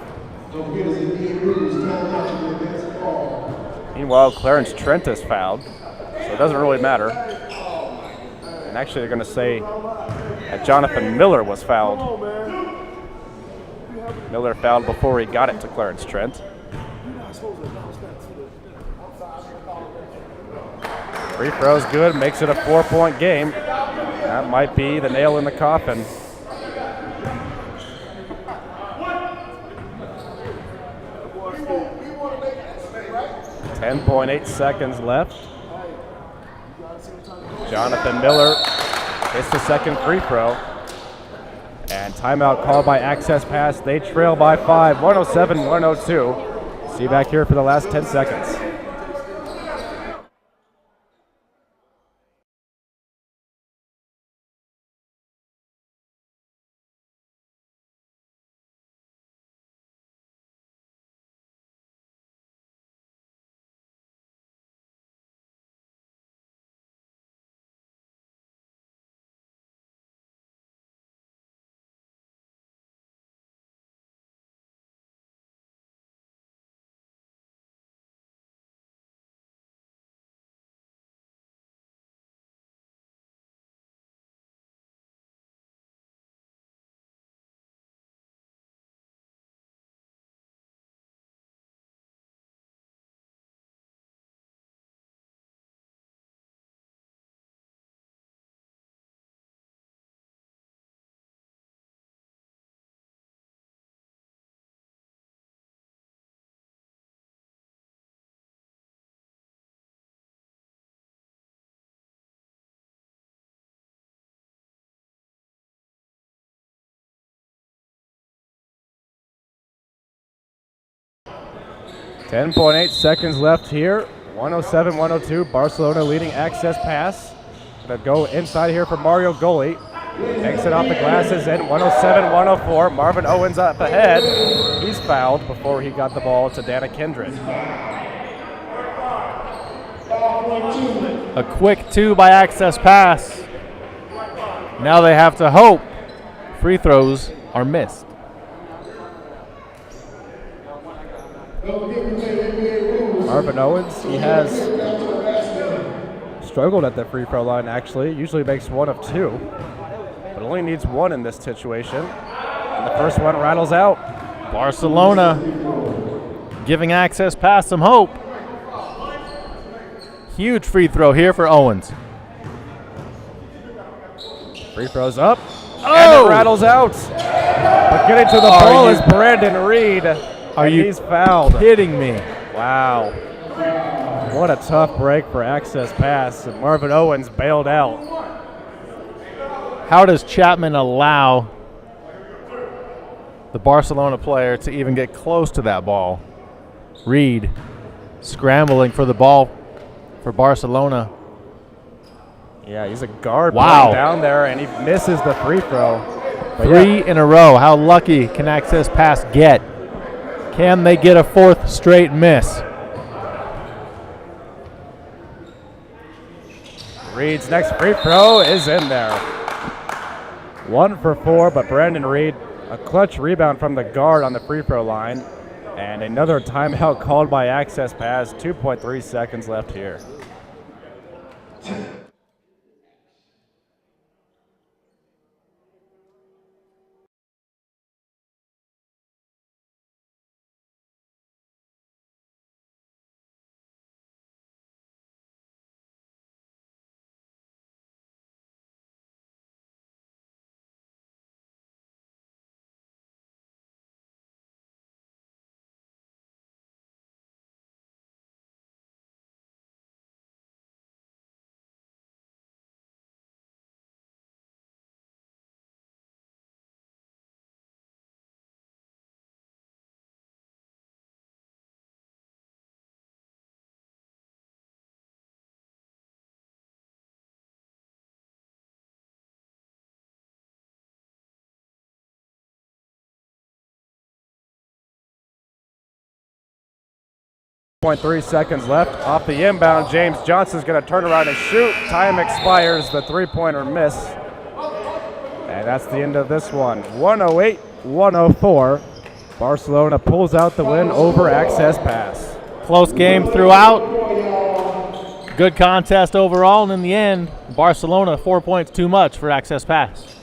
Meanwhile, Clarence Trent is fouled, so it doesn't really matter. And actually, they're going to say that Jonathan Miller was fouled. Miller fouled before he got it to Clarence Trent. Free throw's good, makes it a 4-point game. That might be the nail in the coffin. .8 seconds left. Jonathan Miller hits the second free throw. And timeout called by Access Pass. They trail by 5, 107-102. See you back here for the last 10 seconds. 10.8 seconds left here. 107-102. Barcelona leading access pass. Gonna go inside here for Mario Goli. Takes it off the glasses in 107-104. Marvin Owens up ahead. He's fouled before he got the ball to Dana Kindred. A quick 2 by access pass. Now they have to hope free throws are missed. Marvin Owens, he has struggled at the free throw line actually. Usually makes 1 of 2, but only needs 1 in this situation. And the first one rattles out. Barcelona giving access pass some hope. Huge free throw here for Owens. Free throws up. And it rattles out. But getting to the ball is Brandon Reed. He's fouled. Kidding me? Wow. What a tough break for access pass. And Marvin Owens bailed out. How does Chapman allow the Barcelona player to even get close to that ball? Reed scrambling for the ball for Barcelona. Yeah, he's a guard playing down there, and he misses the free throw. But 3 in a row. How lucky can access pass get? Can they get a 4th straight miss? Reed's next free throw is in there. 1 for 4, but Brandon Reed, a clutch rebound from the guard on the free throw line. And another timeout called by access pass. 2.3 seconds left here. .3 seconds left. Off the inbound, James Johnson's going to turn around and shoot. Time expires. The three-pointer miss. And that's the end of this one. 108-104. Barcelona pulls out the win over access pass. Close game throughout. Good contest overall, and in the end, Barcelona 4 points too much for access pass.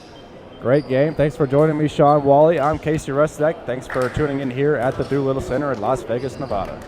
Great game. Thanks for joining me, Sean Wally. I'm Casey Rustek. Thanks for tuning in here at the Doolittle Center in Las Vegas, Nevada.